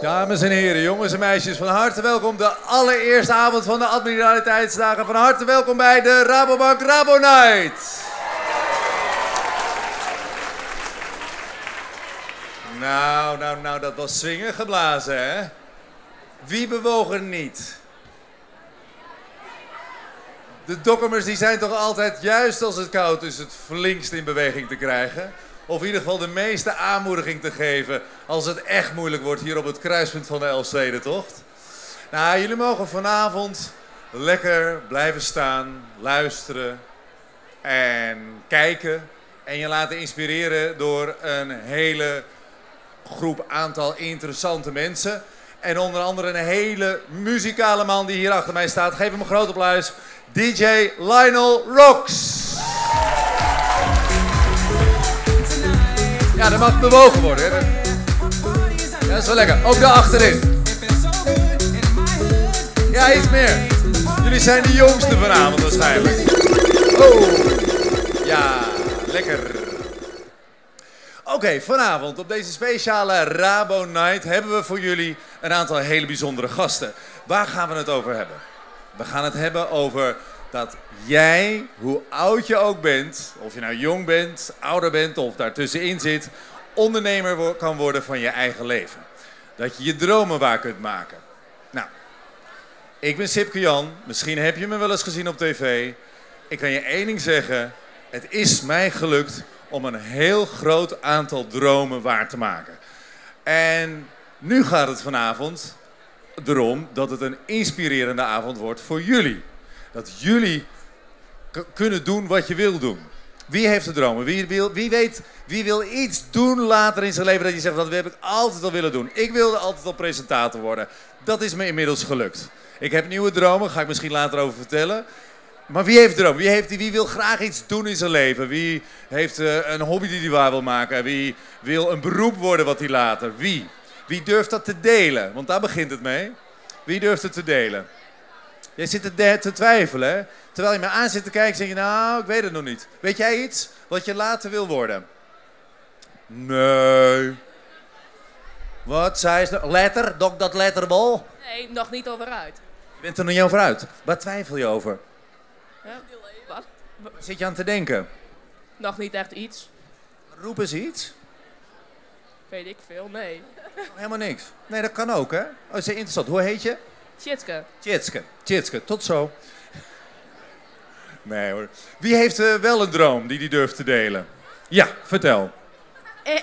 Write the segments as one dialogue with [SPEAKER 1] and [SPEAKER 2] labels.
[SPEAKER 1] Dames en heren, jongens en meisjes, van harte welkom. De allereerste avond van de Admiraliteitsdagen. Van harte welkom bij de Rabobank Rabo Night. Nou, dat was swingen geblazen, hè? Wie bewoog er niet? De dokkemers die zijn toch altijd, juist als het koud is, het flinkst in beweging te krijgen. Of in ieder geval de meeste aanmoediging te geven als het echt moeilijk wordt hier op het kruispunt van de Elfstedentocht. Nou, jullie mogen vanavond lekker blijven staan, luisteren en kijken. En je laten inspireren door een hele groep aantal interessante mensen. En onder andere een hele muzikale man die hier achter mij staat. Geef hem een groot applaus. DJ Lionel Rocks. Ja, dat mag bewogen worden. Hè? Ja, dat is wel lekker. Ook daar achterin. Ja, iets meer. Jullie zijn de jongste vanavond waarschijnlijk. Oh. Ja, lekker. Oké, vanavond op deze speciale Rabo Night hebben we voor jullie een aantal hele bijzondere gasten. Waar gaan we het over hebben? We gaan het hebben over dat jij, hoe oud je ook bent, of je nou jong bent, ouder bent of daartussenin zit, ondernemer kan worden van je eigen leven. Dat je je dromen waar kunt maken. Nou, ik ben Sipke Jan, misschien heb je me wel eens gezien op tv. Ik kan je één ding zeggen, het is mij gelukt om een heel groot aantal dromen waar te maken. En nu gaat het vanavond erom dat het een inspirerende avond wordt voor jullie. Dat jullie kunnen doen wat je wil doen. Wie heeft de dromen? Wie wil iets doen later in zijn leven dat je zegt, dat heb ik altijd al willen doen. Ik wilde altijd al presentator worden. Dat is me inmiddels gelukt. Ik heb nieuwe dromen, daar ga ik misschien later over vertellen. Maar wie heeft dromen? Wie wil graag iets doen in zijn leven? Wie heeft een hobby die hij waar wil maken? Wie wil een beroep worden wat hij later? Wie? Wie durft dat te delen? Want daar begint het mee. Wie durft het te delen? Jij zit te twijfelen, hè? Terwijl je me aan zit te kijken, zeg je, nou, ik weet het nog niet. Weet jij iets wat je later wil worden? Nee. Wat zei ze? Letter? Dok dat letterbol?
[SPEAKER 2] Nee, nog niet over uit.
[SPEAKER 1] Je bent er nog niet over uit. Waar twijfel je over?
[SPEAKER 2] Ja, wat?
[SPEAKER 1] Waar zit je aan te denken?
[SPEAKER 2] Nog niet echt iets.
[SPEAKER 1] Roep eens iets.
[SPEAKER 2] Weet ik veel, nee.
[SPEAKER 1] Helemaal niks. Nee, dat kan ook, hè? Oh, dat is interessant. Hoe heet je?
[SPEAKER 2] Tjitske.
[SPEAKER 1] Tjitske. Tot zo. Nee hoor. Wie heeft wel een droom die durft te delen? Ja, vertel.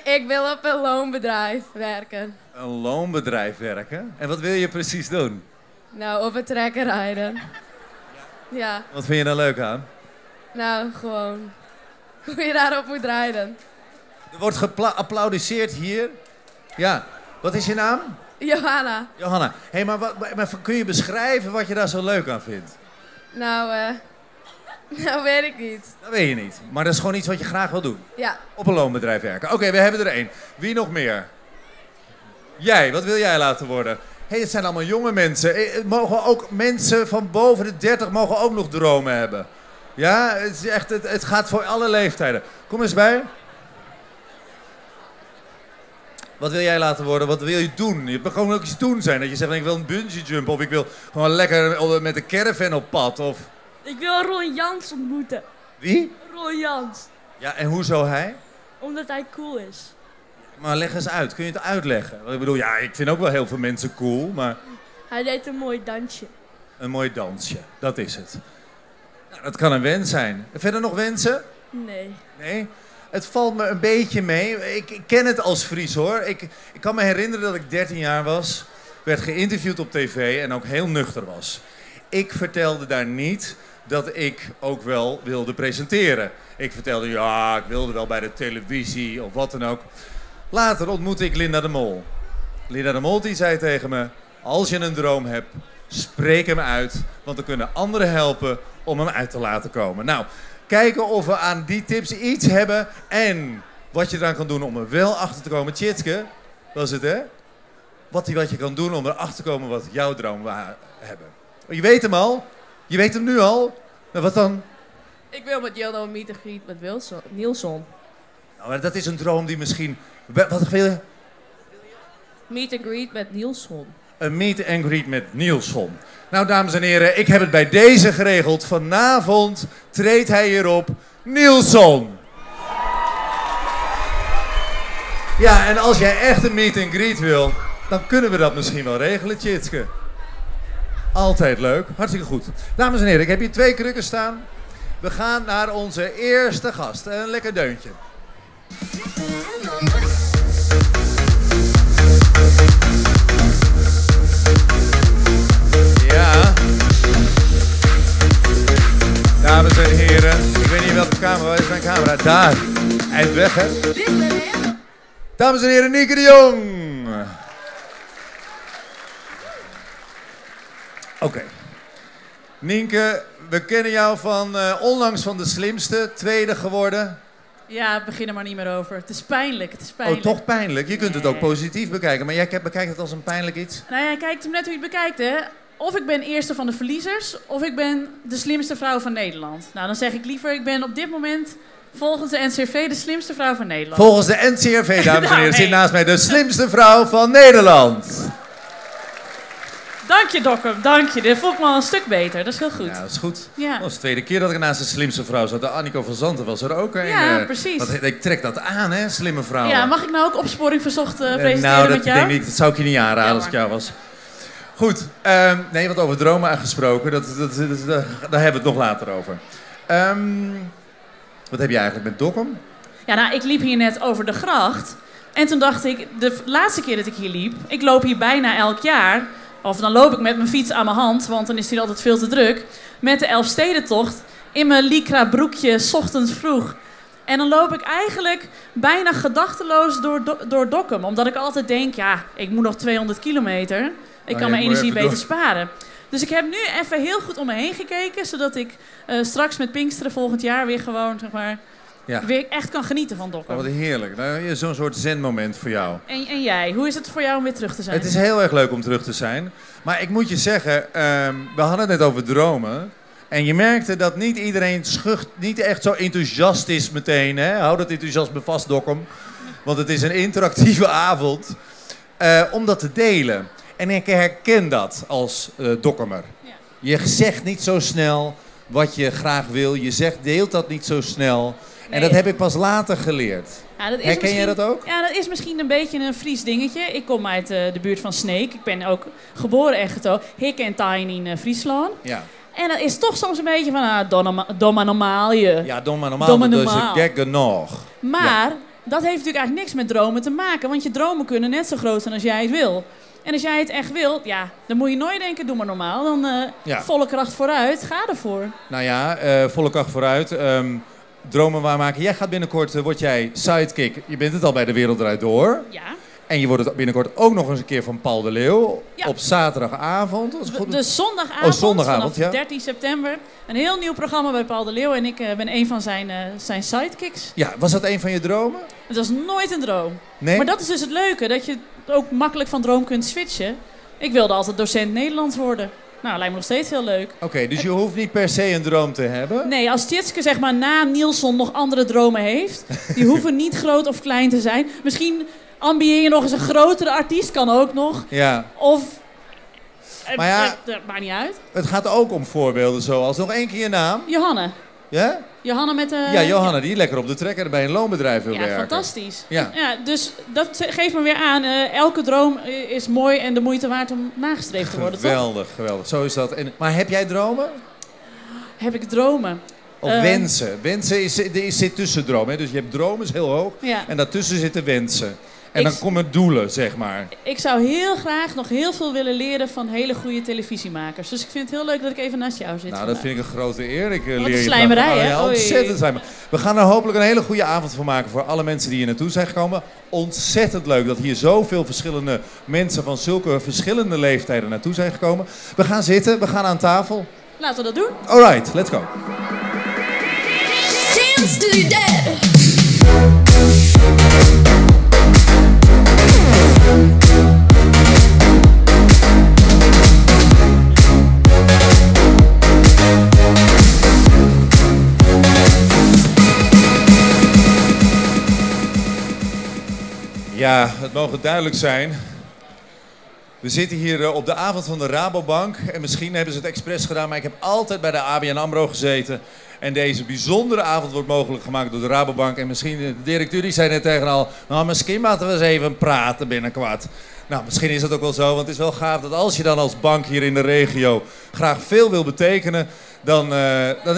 [SPEAKER 2] Ik wil op een loonbedrijf werken.
[SPEAKER 1] Een loonbedrijf werken? En wat wil je precies doen?
[SPEAKER 2] Nou, op een trekker rijden. Ja.
[SPEAKER 1] Wat vind je daar leuk aan?
[SPEAKER 2] Nou, gewoon hoe je daarop moet rijden.
[SPEAKER 1] Er wordt geapplaudiseerd hier. Ja. Wat is je naam?
[SPEAKER 2] Johanna.
[SPEAKER 1] Johanna. Hé, maar kun je beschrijven wat je daar zo leuk aan vindt?
[SPEAKER 2] Nou, weet ik niet.
[SPEAKER 1] Dat weet je niet. Maar dat is gewoon iets wat je graag wil doen.
[SPEAKER 2] Ja.
[SPEAKER 1] Op een loonbedrijf werken. Oké, we hebben er één. Wie nog meer? Jij, wat wil jij laten worden? Hé, het zijn allemaal jonge mensen. Mogen ook mensen van boven de 30 mogen ook nog dromen hebben. Ja, het is echt, het gaat voor alle leeftijden. Kom eens bij. Wat wil jij laten worden? Wat wil je doen? Je moet gewoon ook iets doen zijn. Dat je zegt, ik wil een bungee jump. Of ik wil gewoon lekker met een caravan op pad. Of...
[SPEAKER 3] Ik wil Ron Jans ontmoeten.
[SPEAKER 1] Wie?
[SPEAKER 3] Ron Jans.
[SPEAKER 1] Ja, en hoezo hij?
[SPEAKER 3] Omdat hij cool is.
[SPEAKER 1] Maar leg eens uit. Kun je het uitleggen? Want ik bedoel, ja, ik vind ook wel heel veel mensen cool, maar...
[SPEAKER 3] Hij deed een mooi dansje.
[SPEAKER 1] Een mooi dansje, dat is het. Nou, dat kan een wens zijn. Verder nog wensen?
[SPEAKER 3] Nee.
[SPEAKER 1] Nee? Het valt me een beetje mee. Ik ken het als Fries, hoor. Ik kan me herinneren dat ik 13 jaar was. Werd geïnterviewd op tv en ook heel nuchter was. Ik vertelde daar niet dat ik ook wel wilde presenteren. Ik vertelde, ja, ik wilde wel bij de televisie of wat dan ook. Later ontmoette ik Linda de Mol. Linda de Mol die zei tegen me, als je een droom hebt, spreek hem uit. Want dan kunnen anderen helpen om hem uit te laten komen. Nou, kijken of we aan die tips iets hebben en wat je eraan kan doen om er wel achter te komen. Tjitske, was het, hè? Wat je kan doen om erachter te komen wat jouw dromen hebben. Je weet hem al. Je weet hem nu al. Nou, wat dan?
[SPEAKER 2] Ik wil met Jelno Mietergriet met Nielson.
[SPEAKER 1] Nou, maar dat is een droom die misschien... Wat wil je?
[SPEAKER 2] Meet and greet met Nielson.
[SPEAKER 1] Een meet and greet met Nielson. Nou, dames en heren, ik heb het bij deze geregeld. Vanavond treedt hij hier op, Nielson. Ja, en als jij echt een meet and greet wil, dan kunnen we dat misschien wel regelen, Tjitske. Altijd leuk, hartstikke goed. Dames en heren, ik heb hier 2 krukken staan. We gaan naar onze eerste gast. Een lekker deuntje. Ja. Dames en heren, ik weet niet welke camera, waar is mijn camera? Daar. Eind weg, hè? Dames en heren, Nienke de Jong. Oké. Nienke, we kennen jou van onlangs van De Slimste, tweede geworden.
[SPEAKER 4] Ja, begin er maar niet meer over. Het is pijnlijk, het is
[SPEAKER 1] Oh,
[SPEAKER 4] pijnlijk.
[SPEAKER 1] toch pijnlijk? Je kunt het ook positief bekijken, maar jij bekijkt het als een pijnlijk iets?
[SPEAKER 4] Nou ja, kijkt hem net hoe je het bekijkt, hè. Of ik ben eerste van de verliezers, of ik ben de slimste vrouw van Nederland. Nou, dan zeg ik liever, ik ben op dit moment volgens de NCRV de slimste vrouw van Nederland.
[SPEAKER 1] Volgens de NCRV, dames en heren,
[SPEAKER 4] Nou,
[SPEAKER 1] zit
[SPEAKER 4] nee.
[SPEAKER 1] naast mij de slimste vrouw van Nederland.
[SPEAKER 4] Dank je, Dokkum, dank je. Dit voelt me al een stuk beter, dat is heel goed.
[SPEAKER 1] Ja, dat is goed.
[SPEAKER 4] Ja.
[SPEAKER 1] Dat was de tweede keer dat ik naast de slimste vrouw zat. De Annico van Zanten was er ook een.
[SPEAKER 4] Ja, precies.
[SPEAKER 1] Ik trek dat aan, hè, slimme vrouwen.
[SPEAKER 4] Ja, mag ik nou ook opsporing verzocht presenteren
[SPEAKER 1] nou,
[SPEAKER 4] met
[SPEAKER 1] dat
[SPEAKER 4] jou?
[SPEAKER 1] denk ik, dat zou ik je niet aanraden
[SPEAKER 4] Jammer.
[SPEAKER 1] als ik jou was. Goed, nee, wat over dromen aangesproken, daar hebben we het nog later over. Wat heb je eigenlijk met Dokkum?
[SPEAKER 4] Ja, nou, ik liep hier net over de gracht. En toen dacht ik, de laatste keer dat ik hier liep... Ik loop hier bijna elk jaar. Of dan loop ik met mijn fiets aan mijn hand, want dan is het hier altijd veel te druk. Met de Elfstedentocht in mijn lycra broekje, 's ochtends vroeg. En dan loop ik eigenlijk bijna gedachteloos door Dokkum. Omdat ik altijd denk, ja, ik moet nog 200 kilometer. Ik kan mijn energie beter sparen. Dus ik heb nu even heel goed om me heen gekeken... zodat ik straks met Pinksteren volgend jaar weer gewoon, zeg maar...
[SPEAKER 1] Ja.
[SPEAKER 4] weer echt kan genieten van Dokkum.
[SPEAKER 1] Oh, wat heerlijk. Nou, zo'n soort zenmoment voor jou.
[SPEAKER 4] En jij, hoe is het voor jou om weer terug te zijn?
[SPEAKER 1] Het is heel erg leuk om terug te zijn. Maar ik moet je zeggen, we hadden het net over dromen. En je merkte dat niet iedereen niet echt zo enthousiast is meteen. Hè? Hou dat enthousiasme vast, Dokkum. Want het is een interactieve avond. Om dat te delen. En ik herken dat als Dokkumer.
[SPEAKER 4] Ja.
[SPEAKER 1] Je zegt niet zo snel wat je graag wil. Je deelt dat niet zo snel. En dat heb ik pas later geleerd.
[SPEAKER 4] Ja, dat is
[SPEAKER 1] Herken jij dat ook?
[SPEAKER 4] Ja, dat is misschien een beetje een Fries dingetje. Ik kom uit de buurt van Sneek. Ik ben ook geboren en getogen. Ik en Tijn in Friesland.
[SPEAKER 1] Ja.
[SPEAKER 4] En dat is toch soms een beetje van, domme normaal je.
[SPEAKER 1] Ja, domme normaal.
[SPEAKER 4] Domme
[SPEAKER 1] Dus
[SPEAKER 4] normaal.
[SPEAKER 1] gek genoeg.
[SPEAKER 4] Maar dat heeft natuurlijk eigenlijk niks met dromen te maken. Want je dromen kunnen net zo groot zijn als jij het wil. En als jij het echt wilt, ja, dan moet je nooit denken, doe maar normaal. Dan volle kracht vooruit, ga ervoor.
[SPEAKER 1] Nou ja, volle kracht vooruit. Dromen waarmaken. Jij gaat binnenkort, word jij sidekick. Je bent het al bij De Wereld Draait Door.
[SPEAKER 4] Ja.
[SPEAKER 1] En je wordt het binnenkort ook nog eens een keer van Paul de Leeuw.
[SPEAKER 4] Ja.
[SPEAKER 1] Op zaterdagavond. Als het goed is.
[SPEAKER 4] Dus zondagavond,
[SPEAKER 1] zondagavond,
[SPEAKER 4] vanaf
[SPEAKER 1] ja.
[SPEAKER 4] 13 september. Een heel nieuw programma bij Paul de Leeuw. En ik ben een van zijn sidekicks.
[SPEAKER 1] Ja, was dat een van je dromen?
[SPEAKER 4] Het was nooit een droom.
[SPEAKER 1] Nee?
[SPEAKER 4] Maar dat is dus het leuke, dat je ook makkelijk van droom kunt switchen. Ik wilde altijd docent Nederlands worden. Nou, lijkt me nog steeds heel leuk.
[SPEAKER 1] Oké, dus je hoeft niet per se een droom te hebben.
[SPEAKER 4] Nee, als Tjitske zeg maar na Nielson nog andere dromen heeft... die hoeven niet groot of klein te zijn. Misschien ambieer je nog eens een grotere artiest, kan ook nog.
[SPEAKER 1] Ja.
[SPEAKER 4] Of...
[SPEAKER 1] Maar ja-
[SPEAKER 4] dat maakt niet uit.
[SPEAKER 1] Het gaat ook om voorbeelden zoals nog één keer je naam.
[SPEAKER 4] Johanne.
[SPEAKER 1] Ja?
[SPEAKER 4] Johanne met de...
[SPEAKER 1] Ja, Johanna, die lekker op de trekker bij een loonbedrijf wil
[SPEAKER 4] Ja,
[SPEAKER 1] werken.
[SPEAKER 4] fantastisch.
[SPEAKER 1] Ja.
[SPEAKER 4] Ja, dus dat geeft me weer aan. Elke droom is mooi en de moeite waard om nagestreefd te worden, toch?
[SPEAKER 1] Geweldig, geweldig. Zo is dat. Maar heb jij dromen?
[SPEAKER 4] Heb ik dromen?
[SPEAKER 1] Of wensen? Wensen zit tussen dromen. Hè? Dus je hebt dromen, is heel hoog.
[SPEAKER 4] Ja.
[SPEAKER 1] En daartussen zitten wensen. En
[SPEAKER 4] Ik-
[SPEAKER 1] dan komen doelen, zeg maar.
[SPEAKER 4] Ik zou heel graag nog heel veel willen leren van hele goede televisiemakers. Dus ik vind het heel leuk dat ik even naast jou zit.
[SPEAKER 1] Nou, dat vind ik een grote eer. Ik leer
[SPEAKER 4] een
[SPEAKER 1] je
[SPEAKER 4] slijmerij,
[SPEAKER 1] graag van-
[SPEAKER 4] hè?
[SPEAKER 1] Ja,
[SPEAKER 4] Oei.
[SPEAKER 1] ontzettend slijmerij. We gaan er hopelijk een hele goede avond van maken voor alle mensen die hier naartoe zijn gekomen. Ontzettend leuk dat hier zoveel verschillende mensen van zulke verschillende leeftijden naartoe zijn gekomen. We gaan zitten, we gaan aan tafel.
[SPEAKER 4] Laten we dat doen.
[SPEAKER 1] Alright, let's go.
[SPEAKER 5] Dance to the dead.
[SPEAKER 1] Ja, het mogen duidelijk zijn. We zitten hier op de avond van de Rabobank. En misschien hebben ze het expres gedaan, maar ik heb altijd bij de ABN AMRO gezeten. En deze bijzondere avond wordt mogelijk gemaakt door de Rabobank. En misschien de directeur die zei net tegen al, nou misschien laten we eens even praten binnenkort. Nou, misschien is dat ook wel zo, want het is wel gaaf dat als je dan als bank hier in de regio graag veel wil betekenen, dan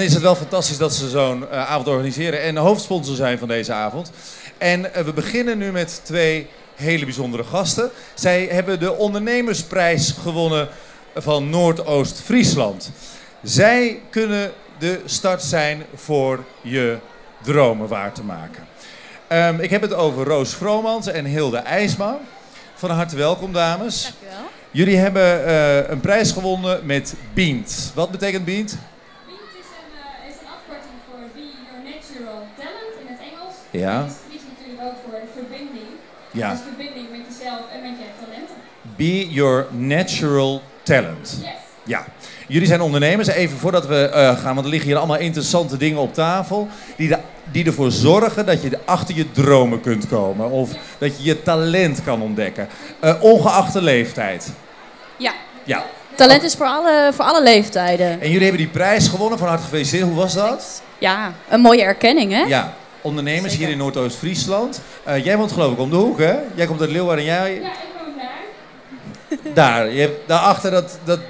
[SPEAKER 1] is het wel fantastisch dat ze zo'n avond organiseren en hoofdsponsor zijn van deze avond. En we beginnen nu met twee hele bijzondere gasten. Zij hebben de ondernemersprijs gewonnen van Noordoost-Friesland. Zij kunnen de start zijn voor je dromen waar te maken. Ik heb het over Roos Vromans en Hilde IJsma. Van harte welkom, dames.
[SPEAKER 2] Dankjewel.
[SPEAKER 1] Jullie hebben een prijs gewonnen met BEAMT. Wat betekent BEAMT?
[SPEAKER 5] BEAMT is een afkorting voor Be Your Natural Talent in het Engels.
[SPEAKER 1] Ja.
[SPEAKER 5] En het is natuurlijk ook voor de verbinding.
[SPEAKER 1] Ja.
[SPEAKER 5] Dus verbinding met jezelf en met je talenten.
[SPEAKER 1] Be Your Natural Talent.
[SPEAKER 5] Yes.
[SPEAKER 1] Ja. Jullie zijn ondernemers. Even voordat we gaan, want er liggen hier allemaal interessante dingen op tafel. Die ervoor zorgen dat je achter je dromen kunt komen. Of dat je je talent kan ontdekken. Ongeacht de leeftijd.
[SPEAKER 6] Ja,
[SPEAKER 1] Ja.
[SPEAKER 6] talent is voor alle leeftijden.
[SPEAKER 1] En jullie hebben die prijs gewonnen. Van harte gefeliciteerd. Hoe was dat?
[SPEAKER 6] Ja, een mooie erkenning, hè?
[SPEAKER 1] Ja. Ondernemers
[SPEAKER 6] Zeker.
[SPEAKER 1] hier in Noordoost-Friesland. Jij woont geloof ik om de hoek, hè? Jij komt uit Leeuwarden en jij...
[SPEAKER 5] Ja, ik woon daar.
[SPEAKER 1] Daar. Je hebt, daarachter,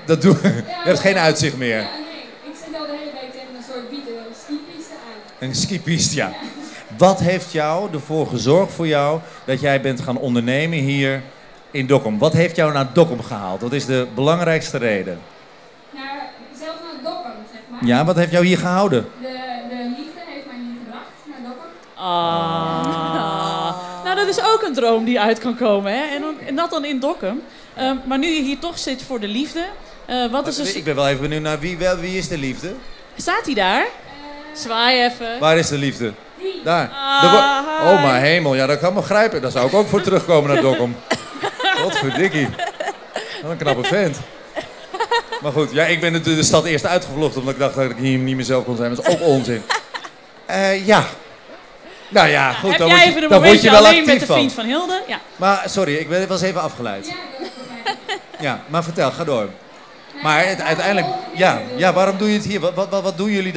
[SPEAKER 1] dat doe je. hebt geen uitzicht meer.
[SPEAKER 5] Ja, nee. Ik zit al de hele week tegen een soort skipiste aan.
[SPEAKER 1] Een skipiste, ja. Wat heeft jou ervoor gezorgd voor jou dat jij bent gaan ondernemen hier in Dokkum? Wat heeft jou naar Dokkum gehaald? Wat is de belangrijkste reden?
[SPEAKER 5] Zelfs naar Dokkum, zeg maar.
[SPEAKER 1] Ja, wat heeft jou hier gehouden?
[SPEAKER 5] De liefde heeft mij hier gebracht naar Dokkum.
[SPEAKER 4] Nou, dat is ook een droom die uit kan komen, hè? En dat dan in Dokkum. Maar nu je hier toch zit voor de liefde, wat is
[SPEAKER 1] Ik ben wel even benieuwd naar wie is de liefde?
[SPEAKER 4] Staat hij daar? Zwaai even.
[SPEAKER 1] Waar is de liefde?
[SPEAKER 5] Die.
[SPEAKER 1] Daar.
[SPEAKER 4] Hi.
[SPEAKER 1] Oh, mijn hemel. Ja, dat kan me begrijpen. Daar zou ik ook voor terugkomen naar Dokkum. Wat verdikkie. Wat een knappe vent. Maar goed, ja, ik ben de stad eerst uitgevlucht omdat ik dacht dat ik hier niet mezelf kon zijn. Dat is ook onzin. Ja. Nou ja, goed.
[SPEAKER 4] Heb
[SPEAKER 1] Dan
[SPEAKER 4] jij
[SPEAKER 1] word
[SPEAKER 4] even
[SPEAKER 1] je,
[SPEAKER 4] een
[SPEAKER 1] dan word
[SPEAKER 4] momentje
[SPEAKER 1] je wel
[SPEAKER 4] alleen
[SPEAKER 1] actief
[SPEAKER 4] met de
[SPEAKER 1] van.
[SPEAKER 4] vriend van Hilde? Ja.
[SPEAKER 1] Maar sorry, ik was even afgeleid.
[SPEAKER 5] Ja, dat is voor mij.
[SPEAKER 1] Ja, maar vertel, ga door. Maar uiteindelijk, ja, waarom doe je het hier? Wat doen jullie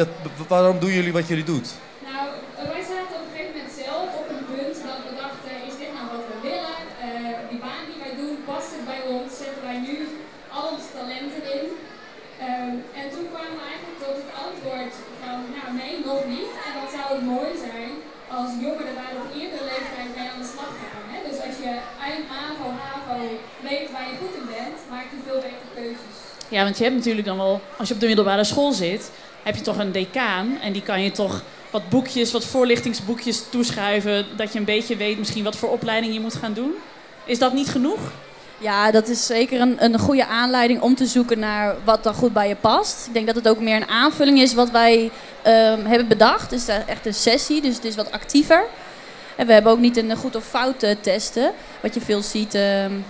[SPEAKER 1] waarom doen jullie wat jullie doet?
[SPEAKER 5] Nou, wij zaten op een gegeven moment zelf op een punt dat we dachten, is dit nou wat we willen? Die baan die wij doen, past het bij ons? Zetten wij nu al onze talenten in? En toen kwamen we eigenlijk tot het antwoord van, nou nee, nog niet. En dan zou het mooi zijn als jongeren daar op eerdere leeftijd mee aan de slag gaan. Hè? Dus als je eind MAVO, HAVO weet waar je goed in bent, maak je veel betere keuzes.
[SPEAKER 4] Ja, want je hebt natuurlijk dan wel, als je op de middelbare school zit, heb je toch een decaan. En die kan je toch wat boekjes, wat voorlichtingsboekjes toeschuiven, dat je een beetje weet misschien wat voor opleiding je moet gaan doen. Is dat niet genoeg?
[SPEAKER 6] Ja, dat is zeker een goede aanleiding om te zoeken naar wat dan goed bij je past. Ik denk dat het ook meer een aanvulling is wat wij hebben bedacht. Het is echt een sessie, dus het is wat actiever. En we hebben ook niet een goed of fout testen, wat je veel ziet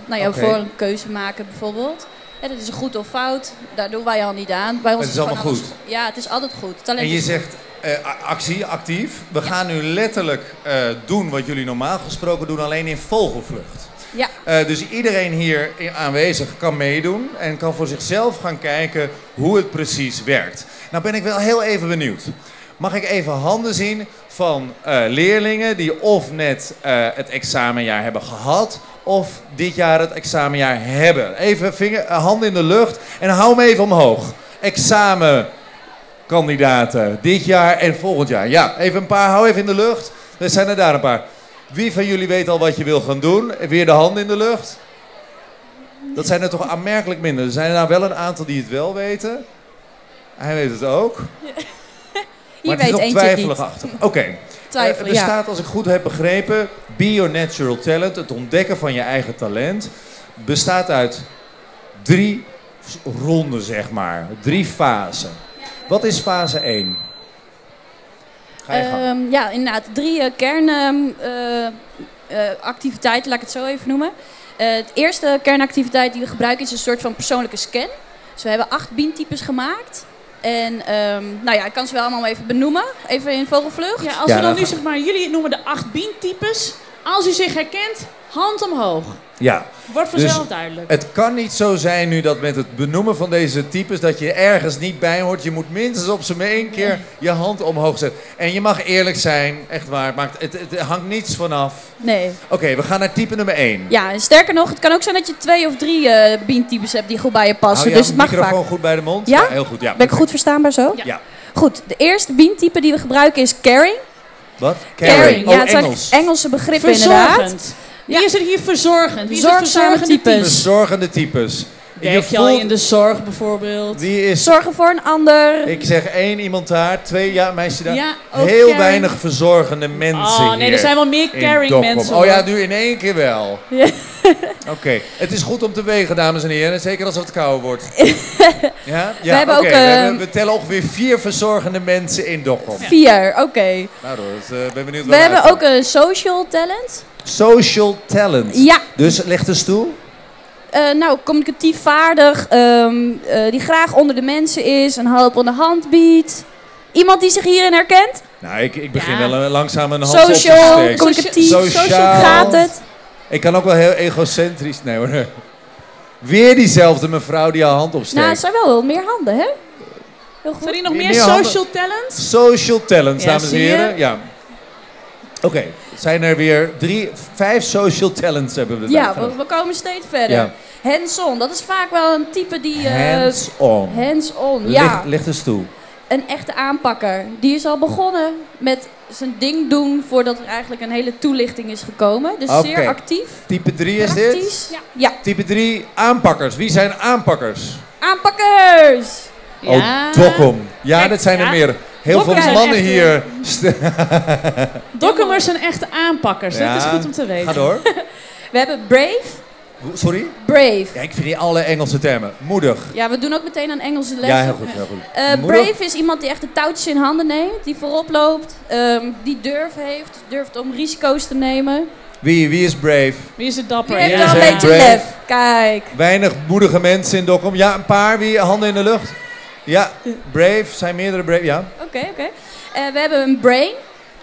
[SPEAKER 1] Oké.
[SPEAKER 6] voor een keuze maken bijvoorbeeld. Dat is een goed of fout, daar doen wij al niet aan. Bij ons
[SPEAKER 1] Het is allemaal
[SPEAKER 6] gewoon
[SPEAKER 1] goed.
[SPEAKER 6] Ja, het is altijd goed. Talent
[SPEAKER 1] En je
[SPEAKER 6] is goed.
[SPEAKER 1] zegt actief. We gaan nu letterlijk doen wat jullie normaal gesproken doen, alleen in vogelvlucht.
[SPEAKER 6] Ja.
[SPEAKER 1] Dus iedereen hier aanwezig kan meedoen en kan voor zichzelf gaan kijken hoe het precies werkt. Nou ben ik wel heel even benieuwd. Mag ik even handen zien van leerlingen die of net het examenjaar hebben gehad of dit jaar het examenjaar hebben? Even handen in de lucht en hou hem even omhoog. Examenkandidaten dit jaar en volgend jaar. Ja, even een paar, hou even in de lucht. Er zijn er daar een paar. Wie van jullie weet al wat je wil gaan doen? Weer de handen in de lucht. Dat zijn er toch aanmerkelijk minder. Er zijn er nou wel een aantal die het wel weten. Hij weet het ook.
[SPEAKER 6] Hier
[SPEAKER 1] Maar het is
[SPEAKER 6] weet
[SPEAKER 1] nog
[SPEAKER 6] eentje het niet.
[SPEAKER 1] twijfelachtig. Oké.
[SPEAKER 6] Twijfelen,
[SPEAKER 1] Er bestaat, als ik goed heb begrepen, Be Your Natural Talent, het ontdekken van je eigen talent, bestaat uit 3 ronden, zeg maar. 3 fasen. Wat is fase 1? Ga je gang.
[SPEAKER 6] Ja, inderdaad. 3 kernactiviteiten, laat ik het zo even noemen. Het eerste kernactiviteit die we gebruiken is een soort van persoonlijke scan. Dus we hebben 8 beamtypes gemaakt. En nou ja, ik kan ze wel allemaal even benoemen. Even in vogelvlucht.
[SPEAKER 4] Ja, als
[SPEAKER 1] Ja,
[SPEAKER 4] we dan
[SPEAKER 1] dan
[SPEAKER 4] nu
[SPEAKER 1] ga-
[SPEAKER 4] zeg maar, jullie noemen de 8 beamtypes. Als u zich herkent, Hand omhoog.
[SPEAKER 1] Ja.
[SPEAKER 4] Wordt vanzelf
[SPEAKER 1] Dus
[SPEAKER 4] duidelijk.
[SPEAKER 1] Het kan niet zo zijn nu dat met het benoemen van deze types dat je ergens niet bij hoort. Je moet minstens op z'n maar 1 keer je hand omhoog zetten. En je mag eerlijk zijn, echt waar. Het hangt niets vanaf.
[SPEAKER 6] Nee.
[SPEAKER 1] Oké, we gaan naar type nummer 1.
[SPEAKER 6] Ja, en sterker nog, het kan ook zijn dat je 2 of 3 beantypes hebt die goed bij je passen.
[SPEAKER 1] Hou je
[SPEAKER 6] Dus het mag
[SPEAKER 1] microfoon
[SPEAKER 6] vaak.
[SPEAKER 1] goed bij de mond?
[SPEAKER 6] Ja?
[SPEAKER 1] Heel goed. Ja,
[SPEAKER 6] Ben ik goed verstaanbaar zo?
[SPEAKER 1] Ja.
[SPEAKER 6] Goed, de eerste beantype die we gebruiken is caring.
[SPEAKER 1] Wat?
[SPEAKER 6] Caring.
[SPEAKER 1] Oh,
[SPEAKER 6] Ja, het zijn
[SPEAKER 1] Engels.
[SPEAKER 6] Engelse begrippen inderdaad.
[SPEAKER 4] Verzorgend. Wie is er hier verzorgend? Wie is het
[SPEAKER 6] Zorgzame
[SPEAKER 4] verzorgende
[SPEAKER 6] types.
[SPEAKER 4] type?
[SPEAKER 1] Verzorgende types.
[SPEAKER 4] Werk je al in de zorg bijvoorbeeld?
[SPEAKER 1] Wie is...
[SPEAKER 6] Zorgen voor een ander.
[SPEAKER 1] Ik zeg 1 iemand daar, 2 ja, meisje daar.
[SPEAKER 4] Ja, ook
[SPEAKER 1] Heel
[SPEAKER 4] caring.
[SPEAKER 1] weinig verzorgende mensen
[SPEAKER 4] Oh nee,
[SPEAKER 1] hier
[SPEAKER 4] er zijn wel meer
[SPEAKER 1] in
[SPEAKER 4] caring
[SPEAKER 1] Dokkum.
[SPEAKER 4] mensen.
[SPEAKER 1] Oh ja,
[SPEAKER 4] hoor.
[SPEAKER 1] nu in 1 keer wel.
[SPEAKER 6] Ja.
[SPEAKER 1] Oké, het is goed om te wegen, dames en heren. Zeker als het koud wordt. Ja? Ja,
[SPEAKER 6] hebben
[SPEAKER 1] oké.
[SPEAKER 6] ook,
[SPEAKER 1] We tellen ongeveer 4 verzorgende mensen in Dokkum.
[SPEAKER 6] 4, oké.
[SPEAKER 1] Nou, dat, ben benieuwd
[SPEAKER 6] We
[SPEAKER 1] wat
[SPEAKER 6] hebben
[SPEAKER 1] eruit
[SPEAKER 6] ook een social talent.
[SPEAKER 1] komt. Social talent.
[SPEAKER 6] Ja.
[SPEAKER 1] Dus leg de stoel.
[SPEAKER 6] Nou, communicatief vaardig, die graag onder de mensen is, een hulp onder de hand biedt. Iemand die zich hierin herkent?
[SPEAKER 1] Nou, ik begin
[SPEAKER 4] Ja.
[SPEAKER 1] wel langzaam een hand op te
[SPEAKER 6] Social,
[SPEAKER 1] steken.
[SPEAKER 6] communicatief,
[SPEAKER 1] Sociaal.
[SPEAKER 6] gaat het?
[SPEAKER 1] Ik kan ook wel heel egocentrisch... Nee hoor. Weer diezelfde mevrouw die haar hand opsteekt.
[SPEAKER 6] Nou, het zijn wel meer handen, hè? Heel goed.
[SPEAKER 4] Zijn die nog
[SPEAKER 1] Meer
[SPEAKER 4] meer
[SPEAKER 1] handen?
[SPEAKER 4] social talents?
[SPEAKER 1] Social talents,
[SPEAKER 4] Ja,
[SPEAKER 1] dames en
[SPEAKER 4] zie je?
[SPEAKER 1] heren. Ja. Oké, zijn er weer 5 social talents hebben we
[SPEAKER 6] Ja,
[SPEAKER 1] erbij.
[SPEAKER 6] we komen steeds verder.
[SPEAKER 1] Ja.
[SPEAKER 6] Hands-on, dat is vaak wel een type die...
[SPEAKER 1] Hands-on.
[SPEAKER 6] Hands-on, ja.
[SPEAKER 1] Leg de stoel.
[SPEAKER 6] Een echte aanpakker. Die is al begonnen met zijn ding doen voordat er eigenlijk een hele toelichting is gekomen. Dus
[SPEAKER 1] Oké.
[SPEAKER 6] zeer actief,
[SPEAKER 1] Type 3 is dit?
[SPEAKER 6] praktisch. Ja.
[SPEAKER 1] Type 3, aanpakkers. Wie zijn aanpakkers?
[SPEAKER 6] Aanpakkers!
[SPEAKER 1] Oh, Dokkum. Ja,
[SPEAKER 4] Kijk,
[SPEAKER 1] dat zijn er
[SPEAKER 4] ja.
[SPEAKER 1] meer. Heel
[SPEAKER 4] Dokkum
[SPEAKER 1] veel
[SPEAKER 4] zijn
[SPEAKER 1] mannen
[SPEAKER 4] echt,
[SPEAKER 1] hier.
[SPEAKER 4] Dokkummers zijn echte aanpakkers.
[SPEAKER 1] Ja,
[SPEAKER 4] Dat is goed om te weten.
[SPEAKER 1] Ga door.
[SPEAKER 6] We hebben brave.
[SPEAKER 1] Sorry?
[SPEAKER 6] Brave.
[SPEAKER 1] Ja, ik vind die alle Engelse termen. Moedig.
[SPEAKER 6] Ja, we doen ook meteen een Engelse les.
[SPEAKER 1] Ja, heel goed. Heel goed. Moedig?
[SPEAKER 6] Brave is iemand die echt de touwtjes in handen neemt, die voorop loopt, die durft om risico's te nemen.
[SPEAKER 1] Wie is brave?
[SPEAKER 4] Wie is het dapper?
[SPEAKER 6] Wie heeft
[SPEAKER 1] Ja,
[SPEAKER 6] wel een
[SPEAKER 1] zijn
[SPEAKER 6] beetje
[SPEAKER 1] brave.
[SPEAKER 6] lef? Kijk.
[SPEAKER 1] Weinig moedige mensen in Dokkum. Ja, een paar. Wie? Handen in de lucht. Ja, brave. Zijn meerdere brave. Ja.
[SPEAKER 6] Oké. We hebben een brain.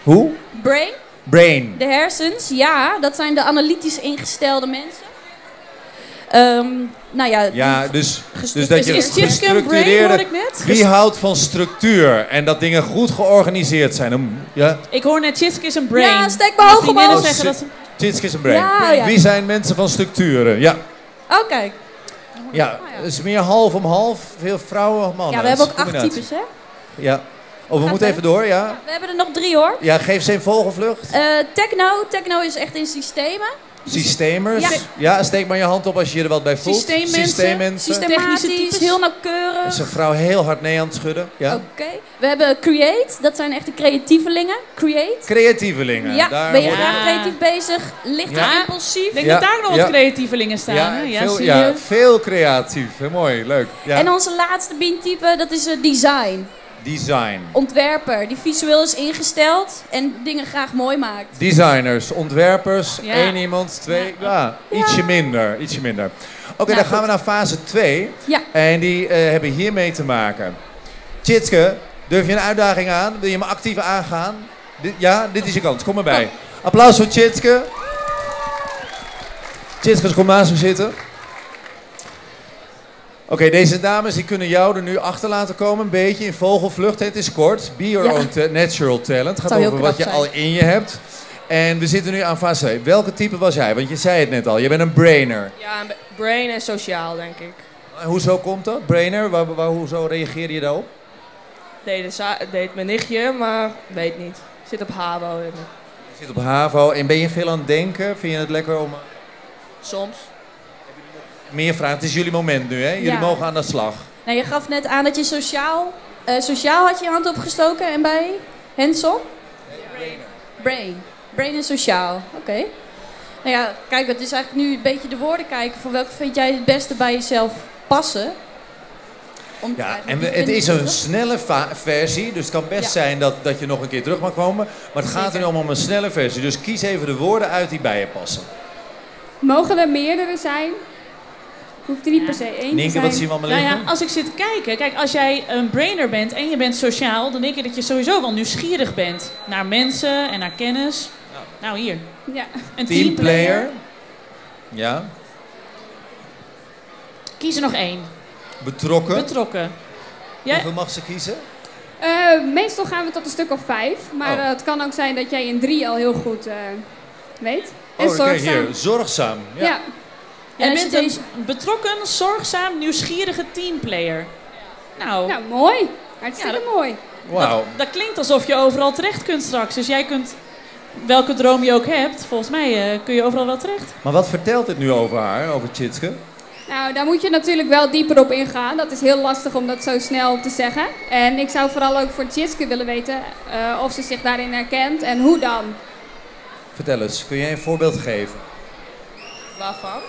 [SPEAKER 1] Hoe?
[SPEAKER 6] Brain,
[SPEAKER 1] Brain.
[SPEAKER 6] de hersens. Ja, dat zijn de analytisch ingestelde mensen. Nou ja,
[SPEAKER 1] Ja, dus dat je
[SPEAKER 4] Is Chipske een brain, hoorde ik net?
[SPEAKER 1] Wie houdt van structuur en dat dingen goed georganiseerd zijn? Ja,
[SPEAKER 4] Ik hoor net Chitske is een brain.
[SPEAKER 6] Ja, steek maar hoog
[SPEAKER 4] Mijn vriendinnen
[SPEAKER 6] omhoog.
[SPEAKER 4] zeggen dat ze...
[SPEAKER 1] Tjitske is een brain.
[SPEAKER 6] Ja.
[SPEAKER 1] Wie zijn mensen van structuren? Ja,
[SPEAKER 6] Oh, kijk.
[SPEAKER 1] ja. Het is meer half om half. Veel vrouwen, mannen.
[SPEAKER 6] Ja, we hebben ook
[SPEAKER 1] Dat is
[SPEAKER 6] 8
[SPEAKER 1] een combinatie.
[SPEAKER 6] types, hè?
[SPEAKER 1] Ja. Oh, we
[SPEAKER 6] Gaat
[SPEAKER 1] moeten even door, ja?
[SPEAKER 6] We hebben er nog 3, hoor.
[SPEAKER 1] Ja, geef ze een vogelvlucht.
[SPEAKER 6] Techno is echt in systemen.
[SPEAKER 1] Systemers.
[SPEAKER 6] Ja.
[SPEAKER 1] Ja, steek maar je hand op als je er wat bij voelt.
[SPEAKER 4] Systeemmensen.
[SPEAKER 1] Systemmensen.
[SPEAKER 4] Technische
[SPEAKER 6] Systematisch,
[SPEAKER 4] types.
[SPEAKER 6] heel
[SPEAKER 1] Er is
[SPEAKER 6] nauwkeurig.
[SPEAKER 1] een vrouw heel hard nee aan het schudden. Ja.
[SPEAKER 6] Oké. We hebben create, dat zijn echte creatievelingen. Create.
[SPEAKER 1] Creatievelingen.
[SPEAKER 6] Ja,
[SPEAKER 1] Daar
[SPEAKER 6] ben je
[SPEAKER 1] wordt-
[SPEAKER 6] graag creatief bezig? Licht
[SPEAKER 4] Ja.
[SPEAKER 6] en impulsief?
[SPEAKER 4] Ik denk
[SPEAKER 1] Ja,
[SPEAKER 4] dat daar nog
[SPEAKER 1] ja.
[SPEAKER 4] wat creatievelingen staan.
[SPEAKER 1] Ja,
[SPEAKER 4] hè? Ja,
[SPEAKER 1] veel,
[SPEAKER 4] zie
[SPEAKER 1] ja,
[SPEAKER 4] je.
[SPEAKER 1] veel creatief. Heel mooi, leuk. Ja.
[SPEAKER 6] En onze laatste beantype, dat is design.
[SPEAKER 1] Design.
[SPEAKER 6] Ontwerper, die visueel is ingesteld en dingen graag mooi maakt.
[SPEAKER 1] Designers, ontwerpers,
[SPEAKER 4] Ja.
[SPEAKER 1] 1 iemand, 2, ja, ietsje minder. Oké, dan gaan we naar fase 2.
[SPEAKER 6] Ja.
[SPEAKER 1] En die hebben hiermee te maken. Tjitske, durf je een uitdaging aan? Wil je me actief aangaan? Dit is je kans, kom erbij. Applaus voor Tjitske. Tjitske, kom naast me zitten. Oké, deze dames die kunnen jou er nu achter laten komen, een beetje in vogelvlucht. Het is kort. Be your
[SPEAKER 6] Ja.
[SPEAKER 1] own natural talent. Het gaat
[SPEAKER 6] Zou heel
[SPEAKER 1] over wat
[SPEAKER 6] knap
[SPEAKER 1] je
[SPEAKER 6] zijn.
[SPEAKER 1] al in je hebt. En we zitten nu aan fase 2. Welke type was jij? Want je zei het net al, je bent een brainer.
[SPEAKER 2] Ja, brain en sociaal, denk ik.
[SPEAKER 1] Hoezo komt dat? Brainer? Hoezo reageerde je daarop?
[SPEAKER 2] Deed mijn nichtje, maar weet niet. Zit op HAVO.
[SPEAKER 1] Je zit op HAVO en ben je veel aan het denken? Vind je het lekker om...
[SPEAKER 2] Soms.
[SPEAKER 1] Meer vragen. Het is jullie moment nu, hè? Jullie
[SPEAKER 6] Ja.
[SPEAKER 1] mogen aan de slag.
[SPEAKER 6] Nou, je gaf net aan dat je sociaal had je je hand opgestoken en bij hands-on? Brain. Brain en sociaal, oké. Nou ja, kijk, het is eigenlijk nu een beetje de woorden kijken van welke vind jij het beste bij jezelf passen. Om
[SPEAKER 1] Ja,
[SPEAKER 6] eigenlijk
[SPEAKER 1] en
[SPEAKER 6] die
[SPEAKER 1] het is
[SPEAKER 6] verbinding
[SPEAKER 1] een
[SPEAKER 6] te
[SPEAKER 1] snelle versie, dus het kan best
[SPEAKER 6] Ja.
[SPEAKER 1] zijn dat je nog een keer terug mag komen. Maar het gaat er
[SPEAKER 6] Zeker.
[SPEAKER 1] nu om een snelle versie. Dus kies even de woorden uit die bij je passen.
[SPEAKER 5] Mogen er meerdere zijn? Hoeft er niet per se één te
[SPEAKER 1] Nienke,
[SPEAKER 5] zijn.
[SPEAKER 1] wat zien we allemaal
[SPEAKER 4] Nou
[SPEAKER 1] liggen?
[SPEAKER 4] ja, als ik zit te kijken, kijk, als jij een brainer bent en je bent sociaal, dan denk ik dat je sowieso wel nieuwsgierig bent naar mensen en naar kennis. Nou, hier.
[SPEAKER 5] Ja.
[SPEAKER 4] Een
[SPEAKER 1] Teamplayer. Ja.
[SPEAKER 4] Kies er nog 1.
[SPEAKER 1] Betrokken.
[SPEAKER 4] Betrokken. Jij?
[SPEAKER 1] Hoeveel mag ze kiezen?
[SPEAKER 5] Meestal gaan we tot een stuk of 5. Maar het kan ook zijn dat jij in 3 al heel goed weet. En
[SPEAKER 1] Oh, kijk hier. Zorgzaam.
[SPEAKER 5] Ja.
[SPEAKER 4] Jij
[SPEAKER 6] En
[SPEAKER 4] bent een betrokken, zorgzaam, nieuwsgierige teamplayer. Nou,
[SPEAKER 5] mooi. Hartstikke mooi.
[SPEAKER 1] Wauw.
[SPEAKER 4] dat klinkt alsof je overal terecht kunt straks. Dus jij kunt, welke droom je ook hebt, volgens mij kun je overal wel terecht.
[SPEAKER 1] Maar wat vertelt dit nu over haar, over Tjitske?
[SPEAKER 5] Nou, daar moet je natuurlijk wel dieper op ingaan. Dat is heel lastig om dat zo snel te zeggen. En ik zou vooral ook voor Tjitske willen weten of ze zich daarin herkent en hoe dan.
[SPEAKER 1] Vertel eens, kun jij een voorbeeld geven?
[SPEAKER 2] Waarvan?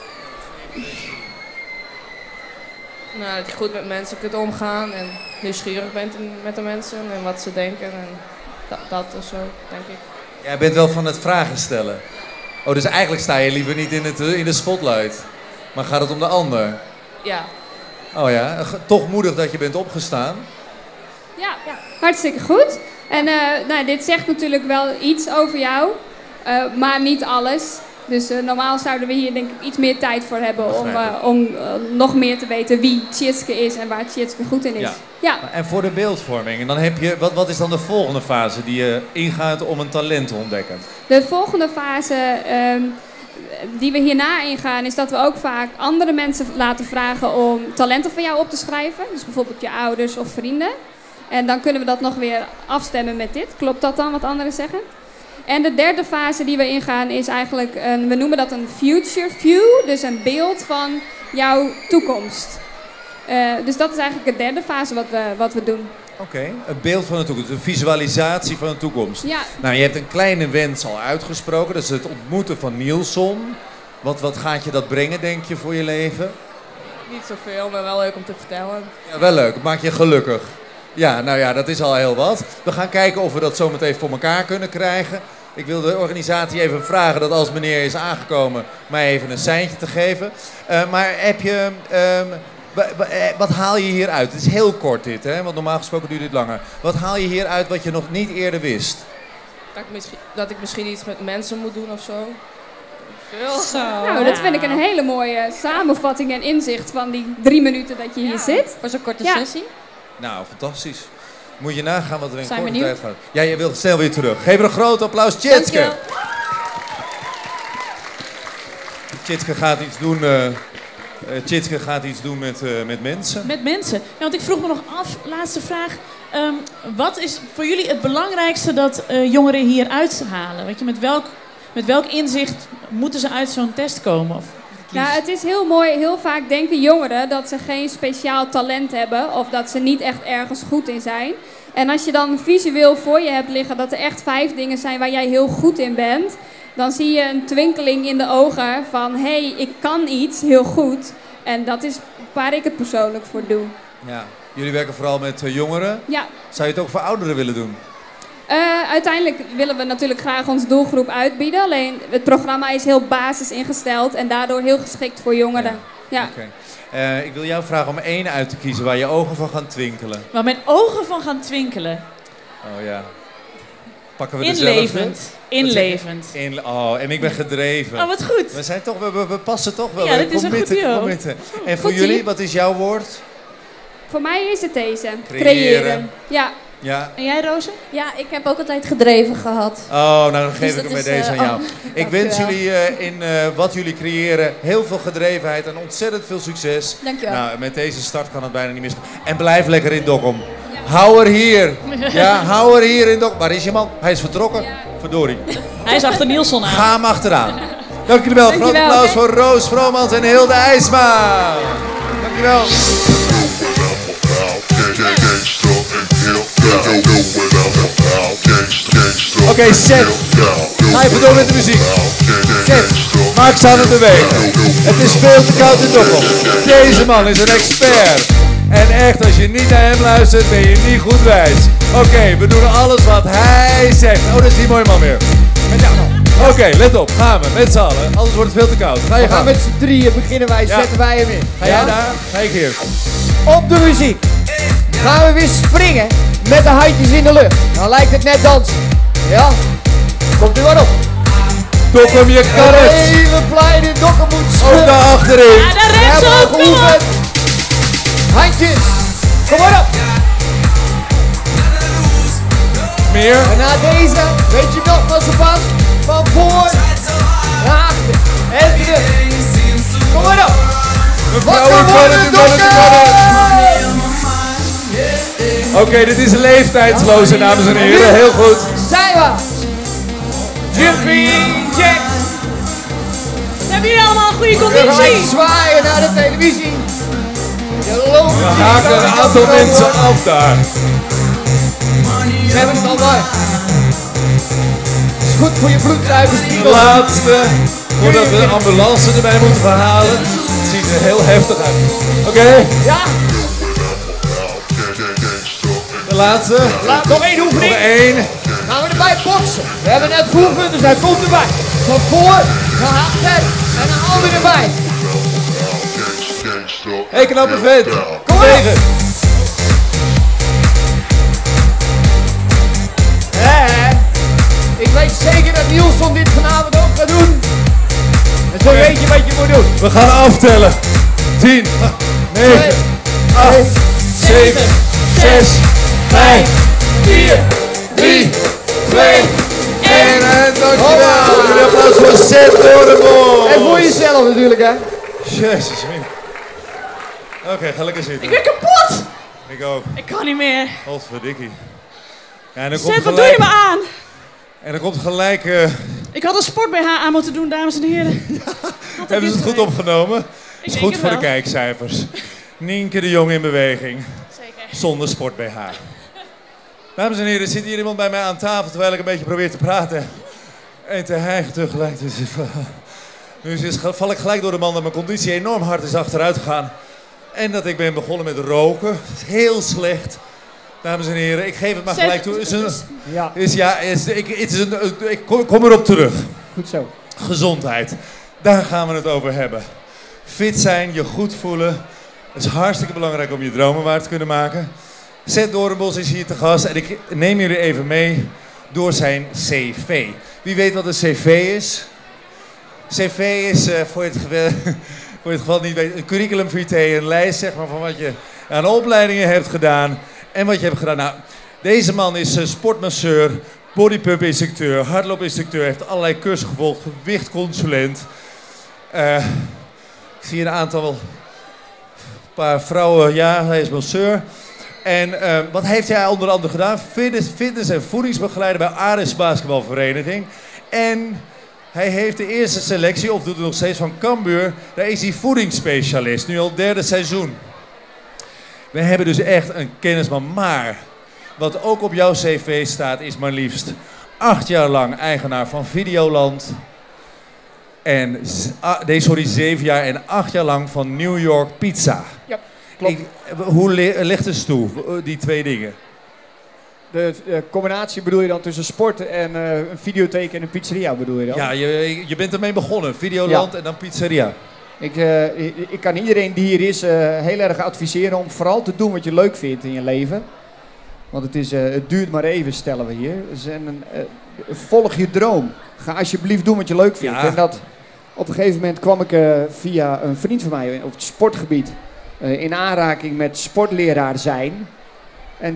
[SPEAKER 2] Nou, dat je goed met mensen kunt omgaan en nieuwsgierig bent met de mensen en wat ze denken en dat of zo, denk ik.
[SPEAKER 1] Jij bent wel van het vragen stellen. Oh, dus eigenlijk sta je liever niet in de spotlight. Maar gaat het om de ander?
[SPEAKER 2] Ja.
[SPEAKER 1] Oh ja, toch moedig dat je bent opgestaan.
[SPEAKER 5] Ja, hartstikke goed. En nou, dit zegt natuurlijk wel iets over jou, maar niet alles. Dus normaal zouden we hier denk ik iets meer tijd voor hebben om nog meer te weten wie Tjitske is en waar Tjitske goed in is. Ja.
[SPEAKER 1] En voor de beeldvorming, en dan heb je, wat is dan de volgende fase die je ingaat om een talent te ontdekken?
[SPEAKER 5] De volgende fase die we hierna ingaan is dat we ook vaak andere mensen laten vragen om talenten van jou op te schrijven. Dus bijvoorbeeld je ouders of vrienden. En dan kunnen we dat nog weer afstemmen met dit. Klopt dat dan wat anderen zeggen? En de derde fase die we ingaan is eigenlijk, we noemen dat een future view. Dus een beeld van jouw toekomst. Dus dat is eigenlijk de derde fase wat we doen.
[SPEAKER 1] Oké, een beeld van de toekomst, een visualisatie van de toekomst.
[SPEAKER 5] Ja.
[SPEAKER 1] Nou, je hebt een kleine wens al uitgesproken, dat is het ontmoeten van Nielson. Wat gaat je dat brengen, denk je, voor je leven?
[SPEAKER 2] Niet zoveel, maar wel leuk om te vertellen.
[SPEAKER 1] Ja, wel leuk, het maakt je gelukkig. Ja, nou ja, dat is al heel wat. We gaan kijken of we dat zo meteen voor elkaar kunnen krijgen. Ik wil de organisatie even vragen dat als meneer is aangekomen, mij even een seintje te geven. Maar heb je... wat haal je hier uit? Het is heel kort dit, hè? Want normaal gesproken duurt dit langer. Wat haal je hier uit wat je nog niet eerder wist?
[SPEAKER 2] Dat ik misschien iets met mensen moet doen of zo. Veel.
[SPEAKER 4] Zo.
[SPEAKER 5] Nou, dat vind ik een hele mooie samenvatting en inzicht van die 3 minuten dat je hier zit.
[SPEAKER 6] Voor zo'n korte
[SPEAKER 5] Ja.
[SPEAKER 6] sessie.
[SPEAKER 1] Nou, fantastisch. Moet je nagaan wat er in
[SPEAKER 6] Zijn
[SPEAKER 1] korte
[SPEAKER 6] benieuwd.
[SPEAKER 1] tijd gaat. Ja, je wilt snel weer terug. Geef er een groot applaus, Tjitske.
[SPEAKER 6] Dankjewel.
[SPEAKER 1] Tjitske gaat iets doen... Tjitske gaat iets doen met mensen.
[SPEAKER 4] Met mensen. Ja, want ik vroeg me nog af, laatste vraag. Wat is voor jullie het belangrijkste dat jongeren hier uithalen? Weet je, met welk inzicht moeten ze uit zo'n test komen? Of
[SPEAKER 5] Ja, het is heel mooi. Heel vaak denken jongeren dat ze geen speciaal talent hebben of dat ze niet echt ergens goed in zijn. En als je dan visueel voor je hebt liggen dat er echt 5 dingen zijn waar jij heel goed in bent, dan zie je een twinkeling in de ogen van hé, ik kan iets heel goed. En dat is waar ik het persoonlijk voor doe.
[SPEAKER 1] Ja. Jullie werken vooral met jongeren.
[SPEAKER 5] Ja.
[SPEAKER 1] Zou je het ook voor ouderen willen doen?
[SPEAKER 5] Uiteindelijk willen we natuurlijk graag onze doelgroep uitbieden. Alleen het programma is heel basis ingesteld en daardoor heel geschikt voor jongeren. Ja.
[SPEAKER 1] Okay. Ik wil jou vragen om 1 uit te kiezen waar je ogen van gaan twinkelen.
[SPEAKER 4] waar mijn ogen van gaan twinkelen.
[SPEAKER 1] Oh ja. Pakken we dezelfde?
[SPEAKER 4] Inlevend.
[SPEAKER 1] Oh, en ik ben gedreven.
[SPEAKER 4] Oh, wat goed.
[SPEAKER 1] We zijn toch, we passen toch wel.
[SPEAKER 4] Ja, dit is een goed duo.
[SPEAKER 1] En voor jullie, wat is jouw woord?
[SPEAKER 5] Voor mij is het deze.
[SPEAKER 1] Creëren.
[SPEAKER 5] Ja.
[SPEAKER 1] Ja.
[SPEAKER 4] En jij, Roze?
[SPEAKER 6] Ja, ik heb ook altijd gedreven gehad.
[SPEAKER 1] Oh, nou dan geef
[SPEAKER 6] Dus
[SPEAKER 1] ik hem
[SPEAKER 6] dat
[SPEAKER 1] bij
[SPEAKER 6] is,
[SPEAKER 1] deze aan jou. Ik wens
[SPEAKER 6] dankjewel.
[SPEAKER 1] jullie in wat jullie creëren heel veel gedrevenheid en ontzettend veel succes.
[SPEAKER 6] Dankjewel.
[SPEAKER 1] Nou, met deze start kan het bijna niet misgaan. En blijf lekker in Dokkum. Hou er hier. Ja, hou er hier in Dokkum. Waar is je man? Hij is vertrokken. Verdorie.
[SPEAKER 4] Hij is achter Nielson aan.
[SPEAKER 1] Ga hem achteraan. Dank jullie wel. Groot
[SPEAKER 5] Dankjewel.
[SPEAKER 1] applaus voor Roos Vromans en Hilde IJsma. Dankjewel. Oké, Seth. Ga even door met de muziek. Seth, maak ze aan het bewegen. Het is veel te koud in Dokkum. Deze man is een expert. En echt, als je niet naar hem luistert, ben je niet goed wijs. Oké, we doen alles wat hij zegt. Oh, dat is die mooie man weer. Met jou dan. Oké, let op. Gaan we met z'n allen. Anders wordt het veel te koud. Ga je
[SPEAKER 7] We gaan
[SPEAKER 1] gaan.
[SPEAKER 7] met z'n drieën beginnen wij,
[SPEAKER 1] Ja.
[SPEAKER 7] zetten wij hem in.
[SPEAKER 1] Ga jij daar? Ga ik hier.
[SPEAKER 7] Op de muziek. Gaan we weer springen met de handjes in de lucht. Dan lijkt het net dansen. Ja? Komt u maar op.
[SPEAKER 1] Dokkum, je kan het.
[SPEAKER 7] Hele kleine Dokkum moet
[SPEAKER 1] Ook
[SPEAKER 7] schudden.
[SPEAKER 1] daar achterin.
[SPEAKER 4] Ja, daar rechts
[SPEAKER 7] Hebben we
[SPEAKER 4] ook, kom op!
[SPEAKER 7] geoefend. Handjes. Kom maar op.
[SPEAKER 1] Meer.
[SPEAKER 7] En na deze, weet je nog van zijn pas? Van voor naar achter. En terug. Kom maar op.
[SPEAKER 1] Mevrouw, u kan het, u kan het, u kan het. Oké, dit is leeftijdsloze, dames en heren. Heel goed.
[SPEAKER 7] Zijn we. Jumping jack.
[SPEAKER 4] Hebben jullie allemaal een goede
[SPEAKER 7] We gaan
[SPEAKER 4] conditie?
[SPEAKER 7] zwaaien naar de televisie. Je loopt
[SPEAKER 1] We haken een aantal mensen af daar.
[SPEAKER 7] Ze hebben het al bij. Is goed voor je
[SPEAKER 1] De
[SPEAKER 7] bloedzuigerspiegel.
[SPEAKER 1] laatste, voordat we de ambulance erbij moeten verhalen. Het ziet er heel heftig uit. Oké,
[SPEAKER 7] Ja,
[SPEAKER 1] de laatste.
[SPEAKER 7] laat nog één
[SPEAKER 1] Nog
[SPEAKER 7] oefening.
[SPEAKER 1] één.
[SPEAKER 7] Gaan we erbij boksen. We hebben net geoefend, dus hij komt erbij. Van voor naar achter en een ander erbij.
[SPEAKER 1] Hé, knappe vent.
[SPEAKER 7] Kom maar.
[SPEAKER 1] Tegen.
[SPEAKER 7] Ik weet zeker dat Nielsen dit vanavond ook gaat doen. En zo weet je wat je moet doen.
[SPEAKER 1] We gaan aftellen. 10, 9, 8, 7, 6, 5, 4, 3, 2, 1. En dankjewel. Een applaus voor Seth Doornbos.
[SPEAKER 7] En voor jezelf natuurlijk, hè.
[SPEAKER 1] Jezus, min. Oké, ga lekker zitten.
[SPEAKER 4] Ik ben kapot!
[SPEAKER 1] Ik ook.
[SPEAKER 4] Ik kan niet meer.
[SPEAKER 1] Godverdikkie. Ja, en dan komt
[SPEAKER 4] Seth, wat doe je
[SPEAKER 1] gelijk...
[SPEAKER 4] me aan?
[SPEAKER 1] En dan komt gelijk...
[SPEAKER 4] Ik had een sport-BH aan moeten doen, dames en heren.
[SPEAKER 1] hebben ze het goed opgenomen?
[SPEAKER 4] Ik
[SPEAKER 1] Is
[SPEAKER 4] denk
[SPEAKER 1] goed
[SPEAKER 4] het
[SPEAKER 1] voor de
[SPEAKER 4] wel.
[SPEAKER 1] kijkcijfers. Nienke de Jong in beweging.
[SPEAKER 4] Zeker.
[SPEAKER 1] Zonder sport BH. Dames en heren, er zit hier iemand bij mij aan tafel terwijl ik een beetje probeer te praten. En te hijgen tegelijk. Dus, val ik gelijk door de man dat mijn conditie enorm hard is achteruit gegaan. En dat ik ben begonnen met roken. Dat is heel slecht. Dames en heren, ik geef het maar gelijk toe.
[SPEAKER 7] Ja,
[SPEAKER 1] Ik kom erop terug.
[SPEAKER 7] goed zo.
[SPEAKER 1] Gezondheid. Daar gaan we het over hebben. Fit zijn, je goed voelen. Dat is hartstikke belangrijk om je dromen waar te kunnen maken. Seth Doornbos is hier te gast en ik neem jullie even mee door zijn cv. Wie weet wat een cv is? CV is, voor je het geval niet weet, een curriculum vitae, een lijst zeg maar, van wat je aan opleidingen hebt gedaan en wat je hebt gedaan. Nou, deze man is sportmasseur, bodypump instructeur, hardloopinstructeur, heeft allerlei cursussen gevolgd, gewichtconsulent. Ik zie een aantal, een paar vrouwen, ja, hij is masseur. En wat heeft hij onder andere gedaan? Fitness- en voedingsbegeleider bij Ares Basketbalvereniging. En hij heeft de eerste selectie, of doet het nog steeds, van Cambuur. Daar is hij voedingsspecialist, nu al 3e seizoen. We hebben dus echt een kennisman. Maar wat ook op jouw cv staat, is maar liefst 8 jaar lang eigenaar van Videoland. En 7 jaar en 8 jaar lang van New York Pizza.
[SPEAKER 7] Ja, klopt.
[SPEAKER 1] Hoe ligt het toe, die twee dingen?
[SPEAKER 7] De combinatie bedoel je dan tussen sport en een videotheek en een pizzeria bedoel je dan?
[SPEAKER 1] Ja, je bent ermee begonnen. Videoland en dan pizzeria.
[SPEAKER 7] Ik kan iedereen die hier is heel erg adviseren om vooral te doen wat je leuk vindt in je leven. Want het duurt maar even, stellen we hier. Dus volg je droom. Ga alsjeblieft doen wat je leuk vindt.
[SPEAKER 1] Ja.
[SPEAKER 7] En dat, op een gegeven moment kwam ik via een vriend van mij op het sportgebied in aanraking met sportleraar zijn. En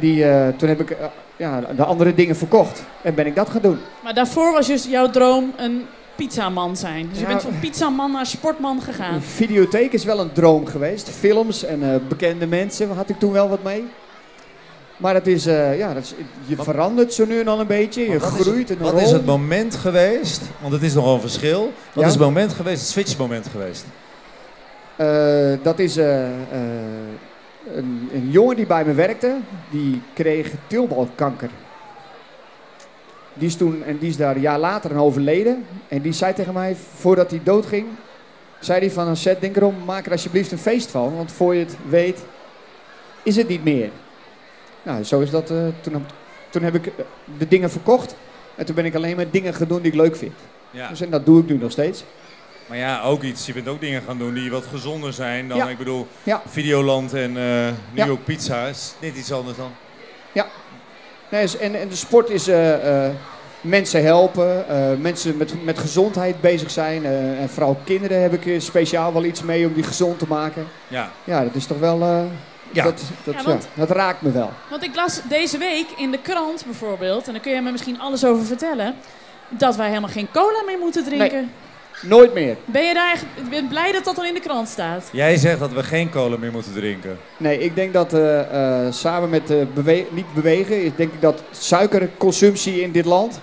[SPEAKER 7] toen heb ik de andere dingen verkocht. En ben ik dat gaan doen.
[SPEAKER 4] Maar daarvoor was dus jouw droom een pizzaman zijn. Dus je
[SPEAKER 7] Ja.
[SPEAKER 4] bent van pizzaman naar sportman
[SPEAKER 7] Een
[SPEAKER 4] gegaan.
[SPEAKER 7] videotheek is wel een droom geweest. Films en bekende mensen had ik toen wel wat mee. Maar het is, je verandert zo nu en dan een beetje. Je groeit in een
[SPEAKER 1] Wat
[SPEAKER 7] rol.
[SPEAKER 1] is het moment geweest? Want het is nogal een verschil. Wat
[SPEAKER 7] Ja?
[SPEAKER 1] is het moment geweest, het switchmoment geweest?
[SPEAKER 7] Dat is een jongen die bij me werkte. Die kreeg teelbalkanker. Die is daar een jaar later aan overleden. En die zei tegen mij, voordat hij doodging, zei hij van, Seth, denk erom, maak er alsjeblieft een feest van. Want voor je het weet, is het niet meer. Nou, zo is dat. Toen heb ik de dingen verkocht. En toen ben ik alleen maar dingen gaan doen die ik leuk vind.
[SPEAKER 1] Ja.
[SPEAKER 7] Dus en dat doe ik nu nog steeds.
[SPEAKER 1] Maar ja, ook iets. Je bent ook dingen gaan doen die wat gezonder zijn dan,
[SPEAKER 7] Ja.
[SPEAKER 1] ik bedoel,
[SPEAKER 7] Ja.
[SPEAKER 1] Videoland en New
[SPEAKER 7] Ja.
[SPEAKER 1] York Pizza is net iets anders dan.
[SPEAKER 7] Nee, en de sport is mensen helpen, mensen met gezondheid bezig zijn. En vooral kinderen heb ik speciaal wel iets mee om die gezond te maken.
[SPEAKER 1] Ja.
[SPEAKER 7] Ja, dat is toch wel...
[SPEAKER 1] Ja.
[SPEAKER 7] Dat raakt me wel.
[SPEAKER 4] Want ik las deze week in de krant bijvoorbeeld, en daar kun je me misschien alles over vertellen, dat wij helemaal geen cola meer moeten drinken.
[SPEAKER 7] Nooit meer.
[SPEAKER 4] Ben je daar echt blij dat dat al in de krant staat?
[SPEAKER 1] Jij zegt dat we geen cola meer moeten drinken.
[SPEAKER 7] Nee, ik denk dat samen met niet bewegen, ik denk dat suikerconsumptie in dit land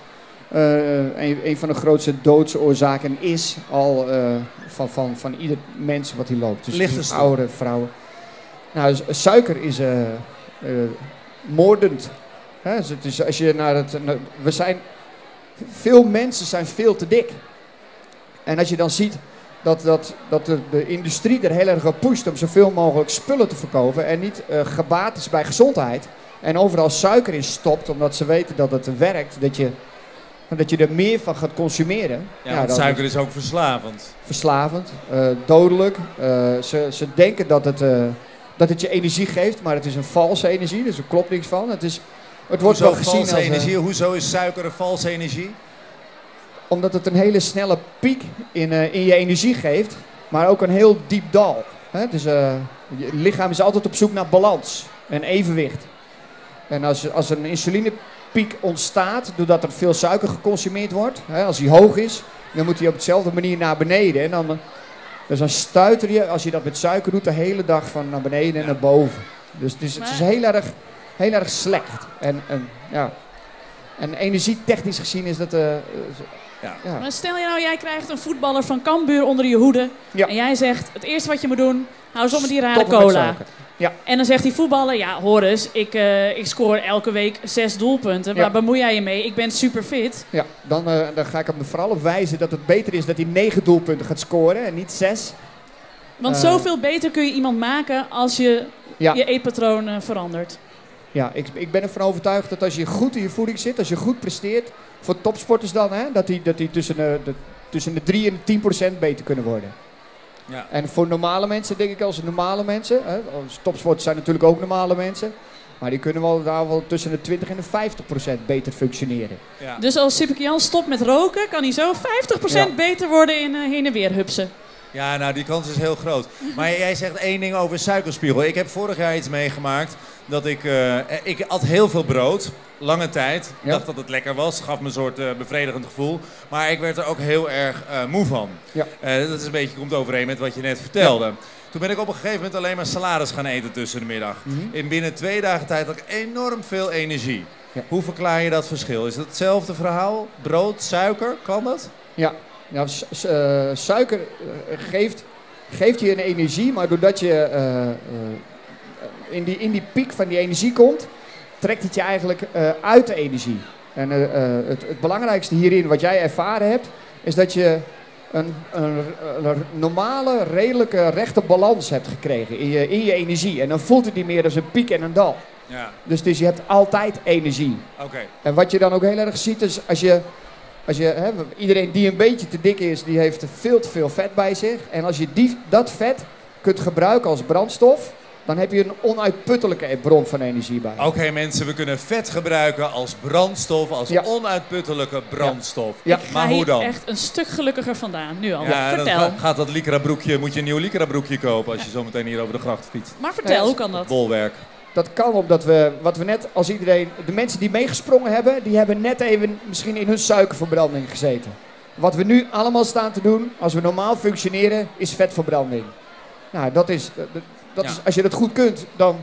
[SPEAKER 7] een van de grootste doodsoorzaken is al van ieder mens wat hier loopt. Dus
[SPEAKER 1] Lichte
[SPEAKER 7] oude vrouwen. Nou, suiker is moordend. Hè? Dus het is, als je veel mensen zijn veel te dik. En als je dan ziet dat de industrie er heel erg op pusht om zoveel mogelijk spullen te verkopen en niet gebaat is bij gezondheid en overal suiker in stopt omdat ze weten dat het werkt, dat je er meer van gaat consumeren.
[SPEAKER 1] Ja, want suiker is ook verslavend.
[SPEAKER 7] Verslavend, dodelijk. Ze denken dat het je energie geeft, maar het is een valse energie, dus er klopt niks van. Het wordt wel gezien als
[SPEAKER 1] energie. Hoezo is suiker een valse energie?
[SPEAKER 7] Omdat het een hele snelle piek in je energie geeft, maar ook een heel diep dal. Hè? Dus, je lichaam is altijd op zoek naar balans en evenwicht. En als een insulinepiek ontstaat, doordat er veel suiker geconsumeerd wordt, hè, als die hoog is, dan moet hij op dezelfde manier naar beneden. En dan stuiter je, als je dat met suiker doet, de hele dag van naar beneden en naar boven. Dus het is heel erg slecht. En energietechnisch gezien is dat...
[SPEAKER 1] Ja.
[SPEAKER 4] Maar stel je nou, jij krijgt een voetballer van Cambuur onder je hoede.
[SPEAKER 7] Ja.
[SPEAKER 4] En jij zegt, het eerste wat je moet doen, hou eens op met die rare
[SPEAKER 7] Stoppen met
[SPEAKER 4] cola.
[SPEAKER 7] suiker. Ja.
[SPEAKER 4] En dan zegt die voetballer, ja hoor eens, ik scoor elke week 6 doelpunten.
[SPEAKER 7] Ja.
[SPEAKER 4] Waar bemoei jij je mee? Ik ben super fit.
[SPEAKER 7] Ja, dan ga ik hem er vooral op wijzen dat het beter is dat hij 9 doelpunten gaat scoren en niet 6.
[SPEAKER 4] Want zoveel beter kun je iemand maken als je je eetpatroon verandert.
[SPEAKER 7] Ja, ik ben ervan overtuigd dat als je goed in je voeding zit, als je goed presteert, voor topsporters dan, hè, dat die tussen de 3 en de 10% beter kunnen worden.
[SPEAKER 1] Ja.
[SPEAKER 7] En voor normale mensen, denk ik als normale mensen, hè, topsporters zijn natuurlijk ook normale mensen, maar die kunnen daar wel tussen de 20 en de 50% beter functioneren.
[SPEAKER 1] Ja.
[SPEAKER 4] Dus als Super-Jan stopt met roken, kan hij zo 50% beter worden in heen en weer hupsen.
[SPEAKER 1] Ja, nou die kans is heel groot. Maar jij zegt één ding over suikerspiegel. Ik heb vorig jaar iets meegemaakt dat ik at heel veel brood, lange tijd. Ik dacht dat het lekker was, gaf me een soort bevredigend gevoel. Maar ik werd er ook heel erg moe van.
[SPEAKER 7] Ja.
[SPEAKER 1] Dat is een beetje, komt overeen met wat je net vertelde. Ja. Toen ben ik op een gegeven moment alleen maar salades gaan eten tussen de middag. In binnen 2 dagen tijd had ik enorm veel energie. Ja. Hoe verklaar je dat verschil? Is het hetzelfde verhaal? Brood, suiker, kan dat?
[SPEAKER 7] Ja. Ja, suiker geeft je een energie, maar doordat je in die piek van die energie komt, trekt het je eigenlijk uit de energie. En het belangrijkste hierin, wat jij ervaren hebt, is dat je een normale, redelijke, rechte balans hebt gekregen in je energie. En dan voelt het niet meer als een piek en een dal.
[SPEAKER 1] Ja.
[SPEAKER 7] Dus je hebt altijd energie.
[SPEAKER 1] Okay.
[SPEAKER 7] En wat je dan ook heel erg ziet, is iedereen die een beetje te dik is, die heeft veel te veel vet bij zich. En als je dat vet kunt gebruiken als brandstof, dan heb je een onuitputtelijke bron van energie bij.
[SPEAKER 1] Oké, mensen, we kunnen vet gebruiken als brandstof, als onuitputtelijke brandstof.
[SPEAKER 4] Ja. Ik ga hier echt een stuk gelukkiger vandaan, nu al.
[SPEAKER 1] Ja,
[SPEAKER 4] vertel.
[SPEAKER 1] Dan gaat dat Lycra broekje, moet je een nieuw Lycra broekje kopen als je zo meteen hier over de gracht fietst.
[SPEAKER 4] Maar vertel, hoe kan dat?
[SPEAKER 1] Bolwerk.
[SPEAKER 7] Dat kan omdat de mensen die meegesprongen hebben, die hebben net even misschien in hun suikerverbranding gezeten. Wat we nu allemaal staan te doen, als we normaal functioneren, is vetverbranding. Nou, dat is, als je dat goed kunt, dan...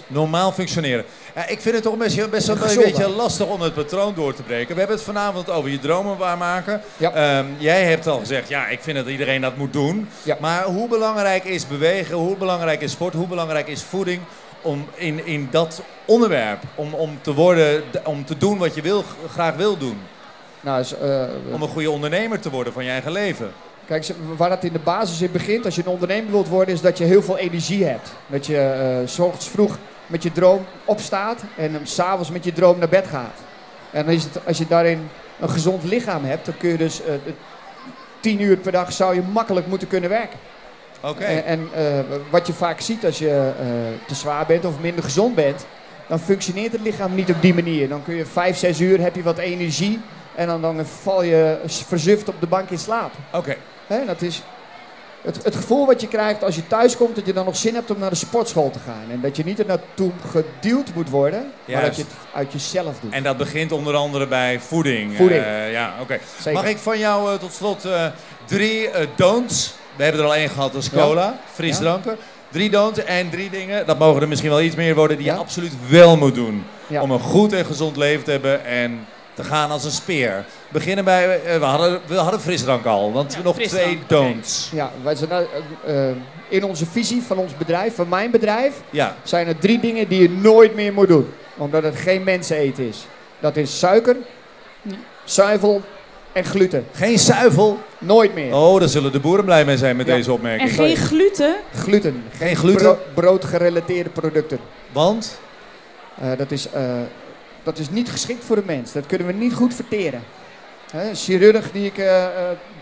[SPEAKER 1] Normaal functioneren. Ik vind het toch best wel een beetje lastig om het patroon door te breken. We hebben het vanavond over je dromen waarmaken. Ja. Jij hebt al gezegd, ik vind dat iedereen dat moet doen. Ja. Maar hoe belangrijk is bewegen, hoe belangrijk is sport, hoe belangrijk is voeding om in dat onderwerp, om te doen wat je graag wil doen? Nou, om een goede ondernemer te worden van je eigen leven.
[SPEAKER 7] Kijk, waar het in de basis in begint, als je een ondernemer wilt worden, is dat je heel veel energie hebt. Dat je 's ochtends vroeg met je droom opstaat en 's avonds met je droom naar bed gaat. En dan is het, als je daarin een gezond lichaam hebt, dan kun je dus 10 uur per dag zou je makkelijk moeten kunnen werken.
[SPEAKER 1] Oké.
[SPEAKER 7] En wat je vaak ziet als je te zwaar bent of minder gezond bent, dan functioneert het lichaam niet op die manier. Dan kun je 5, 6 uur, heb je wat energie en dan val je verzuft op de bank in slaap.
[SPEAKER 1] Oké.
[SPEAKER 7] Hè, dat is het gevoel wat je krijgt als je thuis komt, dat je dan nog zin hebt om naar de sportschool te gaan. En dat je niet er naartoe geduwd moet worden, maar dat je het uit jezelf doet.
[SPEAKER 1] En dat begint onder andere bij voeding.
[SPEAKER 7] Voeding.
[SPEAKER 1] Ja, oké.
[SPEAKER 7] Zeker.
[SPEAKER 1] Mag ik van jou tot slot 3 don'ts? We hebben er al 1 gehad, dat is cola, frisdranken. 3 don'ts en 3 dingen, dat mogen er misschien wel iets meer worden, die je absoluut wel moet doen.
[SPEAKER 7] Ja.
[SPEAKER 1] Om een goed en gezond leven te hebben en te gaan als een speer. Beginnen bij, we hadden frisdrank al, want nog
[SPEAKER 4] frisdrank,
[SPEAKER 1] 2 don'ts.
[SPEAKER 7] Ja, wij zijn in onze visie van ons bedrijf, van mijn bedrijf,
[SPEAKER 1] Ja.
[SPEAKER 7] zijn er 3 dingen die je nooit meer moet doen. Omdat het geen menseneten is. Dat is suiker, zuivel en gluten.
[SPEAKER 1] Geen zuivel.
[SPEAKER 7] Nooit meer.
[SPEAKER 1] Oh, daar zullen de boeren blij mee zijn met deze
[SPEAKER 4] En
[SPEAKER 1] opmerking.
[SPEAKER 4] geen gluten?
[SPEAKER 7] Gluten.
[SPEAKER 1] Geen gluten?
[SPEAKER 7] Broodgerelateerde producten.
[SPEAKER 1] Want?
[SPEAKER 7] Dat is niet geschikt voor de mens. Dat kunnen we niet goed verteren. Een chirurg die ik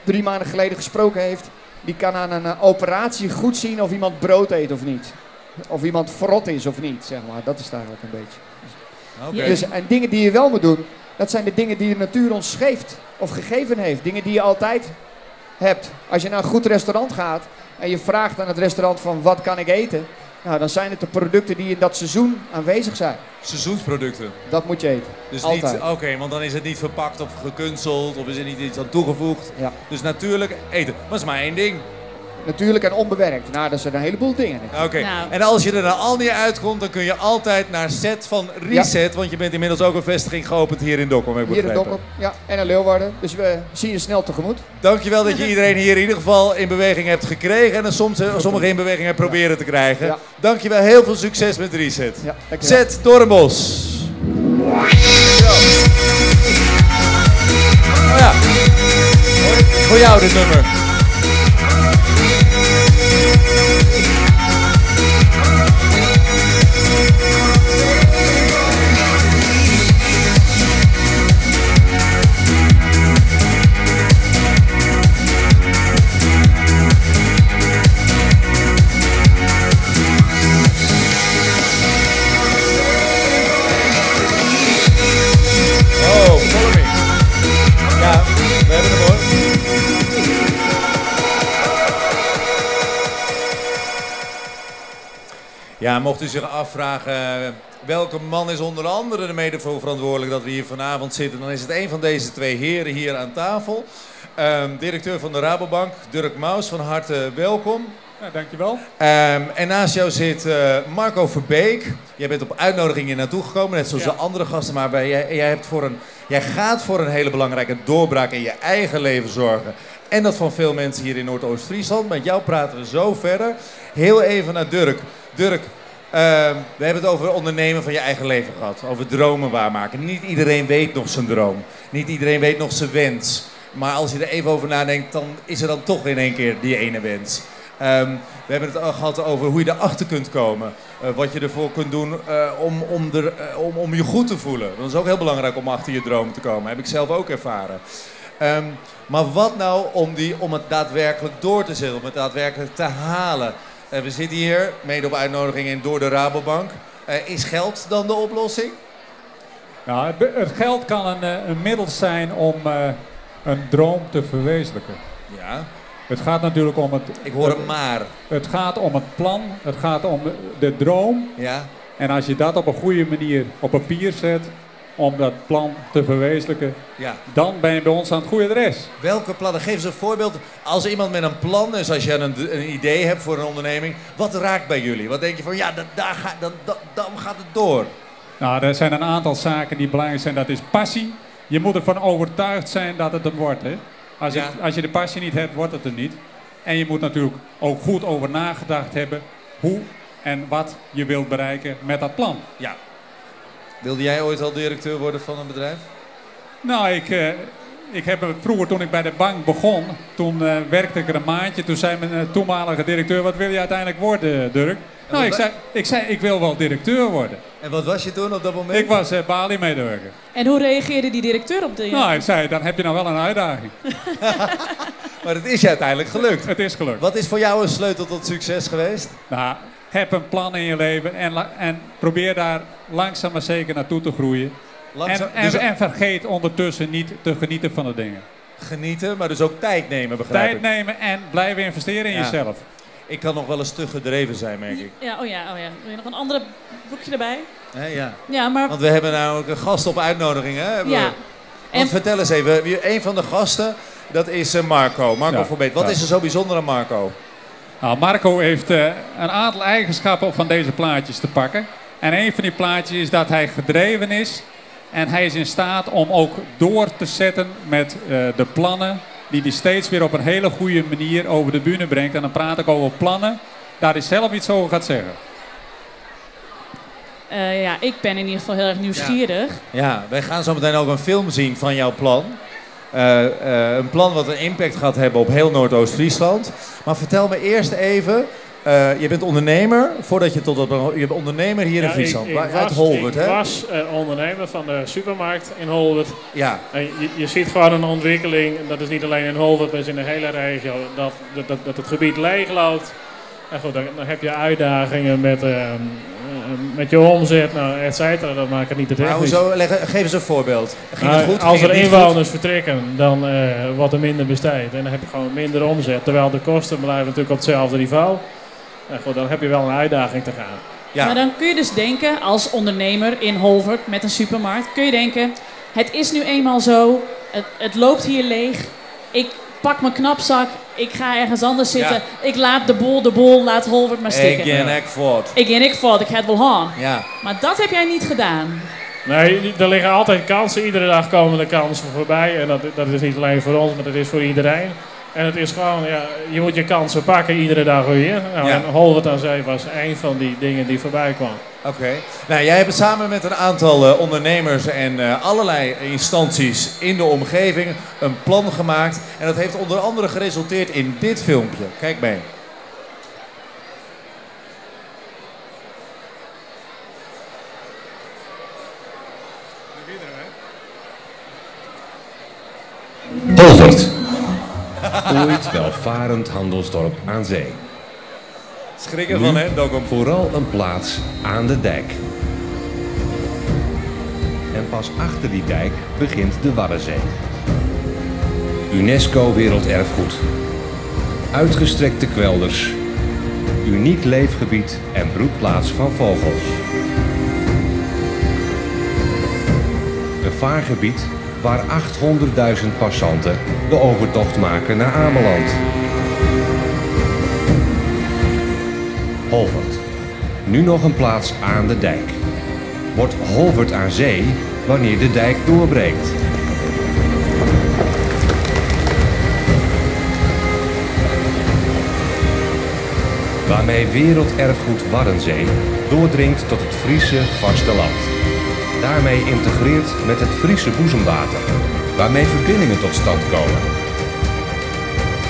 [SPEAKER 7] 3 maanden geleden gesproken heeft, die kan aan een operatie goed zien of iemand brood eet of niet. Of iemand verrot is of niet, zeg maar. Dat is het eigenlijk een beetje.
[SPEAKER 1] Oké.
[SPEAKER 7] Dus, en dingen die je wel moet doen, dat zijn de dingen die de natuur ons geeft of gegeven heeft. Dingen die je altijd hebt. Als je naar een goed restaurant gaat en je vraagt aan het restaurant van wat kan ik eten, nou, dan zijn het de producten die in dat seizoen aanwezig zijn.
[SPEAKER 1] Seizoensproducten.
[SPEAKER 7] Dat moet je eten.
[SPEAKER 1] Dus
[SPEAKER 7] Altijd.
[SPEAKER 1] niet, oké, want dan is het niet verpakt of gekunsteld of is er niet iets aan toegevoegd.
[SPEAKER 7] Ja.
[SPEAKER 1] Dus natuurlijk eten. Maar dat is maar 1 ding.
[SPEAKER 7] Natuurlijk en onbewerkt. Nou, dat zijn een heleboel dingen.
[SPEAKER 1] Oké.
[SPEAKER 4] Nou.
[SPEAKER 1] En als je er dan al niet uitkomt, dan kun je altijd naar Set van Reset. Want je bent inmiddels ook een vestiging geopend hier in Dokkum, heb ik
[SPEAKER 7] Hier in
[SPEAKER 1] begrepen.
[SPEAKER 7] Dokkum, ja, en in Leeuwarden. Dus we zien je snel tegemoet.
[SPEAKER 1] Dankjewel dat je iedereen hier in ieder geval in beweging hebt gekregen. En sommigen in beweging hebt proberen te krijgen.
[SPEAKER 7] Ja.
[SPEAKER 1] Dankjewel, heel veel succes met Reset.
[SPEAKER 7] Ja, dankjewel.
[SPEAKER 1] Zet Doornbos. Oh ja. Voor jou dit nummer. Oh, follow me. Ja, we hebben hem hoor. Ja, mocht u zich afvragen welke man is onder andere mede voor verantwoordelijk dat we hier vanavond zitten, dan is het een van deze 2 heren hier aan tafel. Directeur van de Rabobank, Dirk Maus, van harte welkom.
[SPEAKER 8] Ja, dankjewel.
[SPEAKER 1] En naast jou zit Marco Verbeek. Jij bent op uitnodiging hier naartoe gekomen, net zoals de andere gasten. Maar jij gaat voor een hele belangrijke doorbraak in je eigen leven zorgen. En dat van veel mensen hier in Noordoost-Friesland. Met jou praten we zo verder. Heel even naar Dirk. Dirk, we hebben het over ondernemen van je eigen leven gehad. Over dromen waarmaken. Niet iedereen weet nog zijn droom. Niet iedereen weet nog zijn wens. Maar als je er even over nadenkt, dan is er dan toch in één keer die ene wens. We hebben het al gehad over hoe je erachter kunt komen. Wat je ervoor kunt doen om je goed te voelen. Dat is ook heel belangrijk om achter je droom te komen. Heb ik zelf ook ervaren. Maar wat nou om het daadwerkelijk door te zetten, om het daadwerkelijk te halen? We zitten hier, mede op uitnodiging en door de Rabobank. Is geld dan de oplossing?
[SPEAKER 8] Nou, het geld kan een middel zijn om een droom te verwezenlijken.
[SPEAKER 1] Ja.
[SPEAKER 8] Het gaat natuurlijk om het...
[SPEAKER 1] Ik hoor een maar.
[SPEAKER 8] Het gaat om het plan, het gaat om de droom.
[SPEAKER 1] Ja.
[SPEAKER 8] En als je dat op een goede manier op papier zet, om dat plan te verwezenlijken,
[SPEAKER 1] Ja.
[SPEAKER 8] dan ben je bij ons aan het goede adres.
[SPEAKER 1] Welke plannen? Geef eens een voorbeeld. Als iemand met een plan, dus als je een idee hebt voor een onderneming, wat raakt bij jullie? Wat denk je van, ja, dan gaat het door.
[SPEAKER 8] Nou, er zijn een aantal zaken die belangrijk zijn. Dat is passie. Je moet ervan overtuigd zijn dat het er wordt. Hè? Als je de passie niet hebt, wordt het er niet. En je moet natuurlijk ook goed over nagedacht hebben hoe en wat je wilt bereiken met dat plan.
[SPEAKER 1] Ja. Wilde jij ooit al directeur worden van een bedrijf?
[SPEAKER 8] Nou, ik heb vroeger toen ik bij de bank begon, toen werkte ik er een maandje. Toen zei mijn toenmalige directeur, wat wil je uiteindelijk worden, Dirk? Nou, ik zei, ik wil wel directeur worden.
[SPEAKER 1] En wat was je toen op dat moment?
[SPEAKER 8] Ik was Bali-medewerker.
[SPEAKER 4] En hoe reageerde die directeur op de...
[SPEAKER 8] Nou, ik zei, dan heb je nou wel een uitdaging.
[SPEAKER 1] Maar het is je uiteindelijk gelukt.
[SPEAKER 8] Het is gelukt.
[SPEAKER 1] Wat is voor jou een sleutel tot succes geweest?
[SPEAKER 8] Nou, Heb een plan in je leven en probeer daar langzaam maar zeker naartoe te groeien. En vergeet ondertussen niet te genieten van de dingen.
[SPEAKER 1] Genieten, maar dus ook tijd nemen, begrijp ik.
[SPEAKER 8] Tijd nemen en blijven investeren in jezelf.
[SPEAKER 1] Ik kan nog wel eens te gedreven zijn, merk ik.
[SPEAKER 4] Ja, oh ja. Wil je nog een andere boekje erbij?
[SPEAKER 1] Ja.
[SPEAKER 4] Ja, maar...
[SPEAKER 1] Want we hebben nou ook een gast op uitnodiging, hè?
[SPEAKER 4] Ja.
[SPEAKER 1] Want vertel eens even, een van de gasten, dat is Marco. Marco Verbeet. Wat is er zo bijzonder aan Marco?
[SPEAKER 8] Nou, Marco heeft een aantal eigenschappen van deze plaatjes te pakken. En een van die plaatjes is dat hij gedreven is. En hij is in staat om ook door te zetten met de plannen die hij steeds weer op een hele goede manier over de bühne brengt. En dan praat ik over plannen, daar hij zelf iets over gaat zeggen.
[SPEAKER 4] Ik ben in ieder geval heel erg nieuwsgierig.
[SPEAKER 1] Ja, wij gaan zo meteen ook een film zien van jouw plan. Een plan wat een impact gaat hebben op heel Noordoost-Friesland. Maar vertel me eerst even, je bent ondernemer, voordat je je bent ondernemer hier in Friesland, uit Holwert, hè?
[SPEAKER 9] Ik was ondernemer van de supermarkt in Holwert.
[SPEAKER 1] Ja.
[SPEAKER 9] En je ziet gewoon een ontwikkeling, dat is niet alleen in Holwert, maar is in de hele regio, dat het gebied leegloopt. En goed, dan heb je uitdagingen met je omzet, et cetera. Dat maakt het niet te technisch.
[SPEAKER 1] Geef eens een voorbeeld. Ging het goed?
[SPEAKER 9] Als er inwoners vertrekken, dan wordt er minder besteed. En dan heb je gewoon minder omzet. Terwijl de kosten blijven natuurlijk op hetzelfde niveau. En goed, dan heb je wel een uitdaging te gaan.
[SPEAKER 4] Ja. Maar dan kun je dus denken, als ondernemer in Holwert met een supermarkt, kun je denken, het is nu eenmaal zo, het loopt hier leeg. Ik pak mijn knapzak, ik ga ergens anders zitten. Ja. Ik laat de bol, laat Holwert maar stikken.
[SPEAKER 1] Ik
[SPEAKER 4] ga het wel gaan.
[SPEAKER 1] Ja.
[SPEAKER 4] Maar dat heb jij niet gedaan.
[SPEAKER 9] Nee, er liggen altijd kansen. Iedere dag komen er kansen voorbij. En dat is niet alleen voor ons, maar dat is voor iedereen. En het is gewoon, je moet je kansen pakken iedere dag weer. Nou, en Holwert aan Zee was één van die dingen die voorbij kwam.
[SPEAKER 1] Oké. Nou, jij hebt samen met een aantal ondernemers en allerlei instanties in de omgeving een plan gemaakt. En dat heeft onder andere geresulteerd in dit filmpje. Kijk mee.
[SPEAKER 10] Holwert. Ooit welvarend handelsdorp aan zee.
[SPEAKER 1] Schrik ervan, hè, Dokkum?
[SPEAKER 10] Vooral een plaats aan de dijk. En pas achter die dijk begint de Waddenzee. UNESCO Werelderfgoed. Uitgestrekte kwelders. Uniek leefgebied en broedplaats van vogels. Een vaargebied waar 800.000 passanten de overtocht maken naar Ameland. Holwert. Nu nog een plaats aan de dijk. Wordt Holwert aan zee wanneer de dijk doorbreekt. Waarmee werelderfgoed Waddenzee doordringt tot het Friese vasteland. Daarmee integreert met het Friese boezemwater, waarmee verbindingen tot stand komen.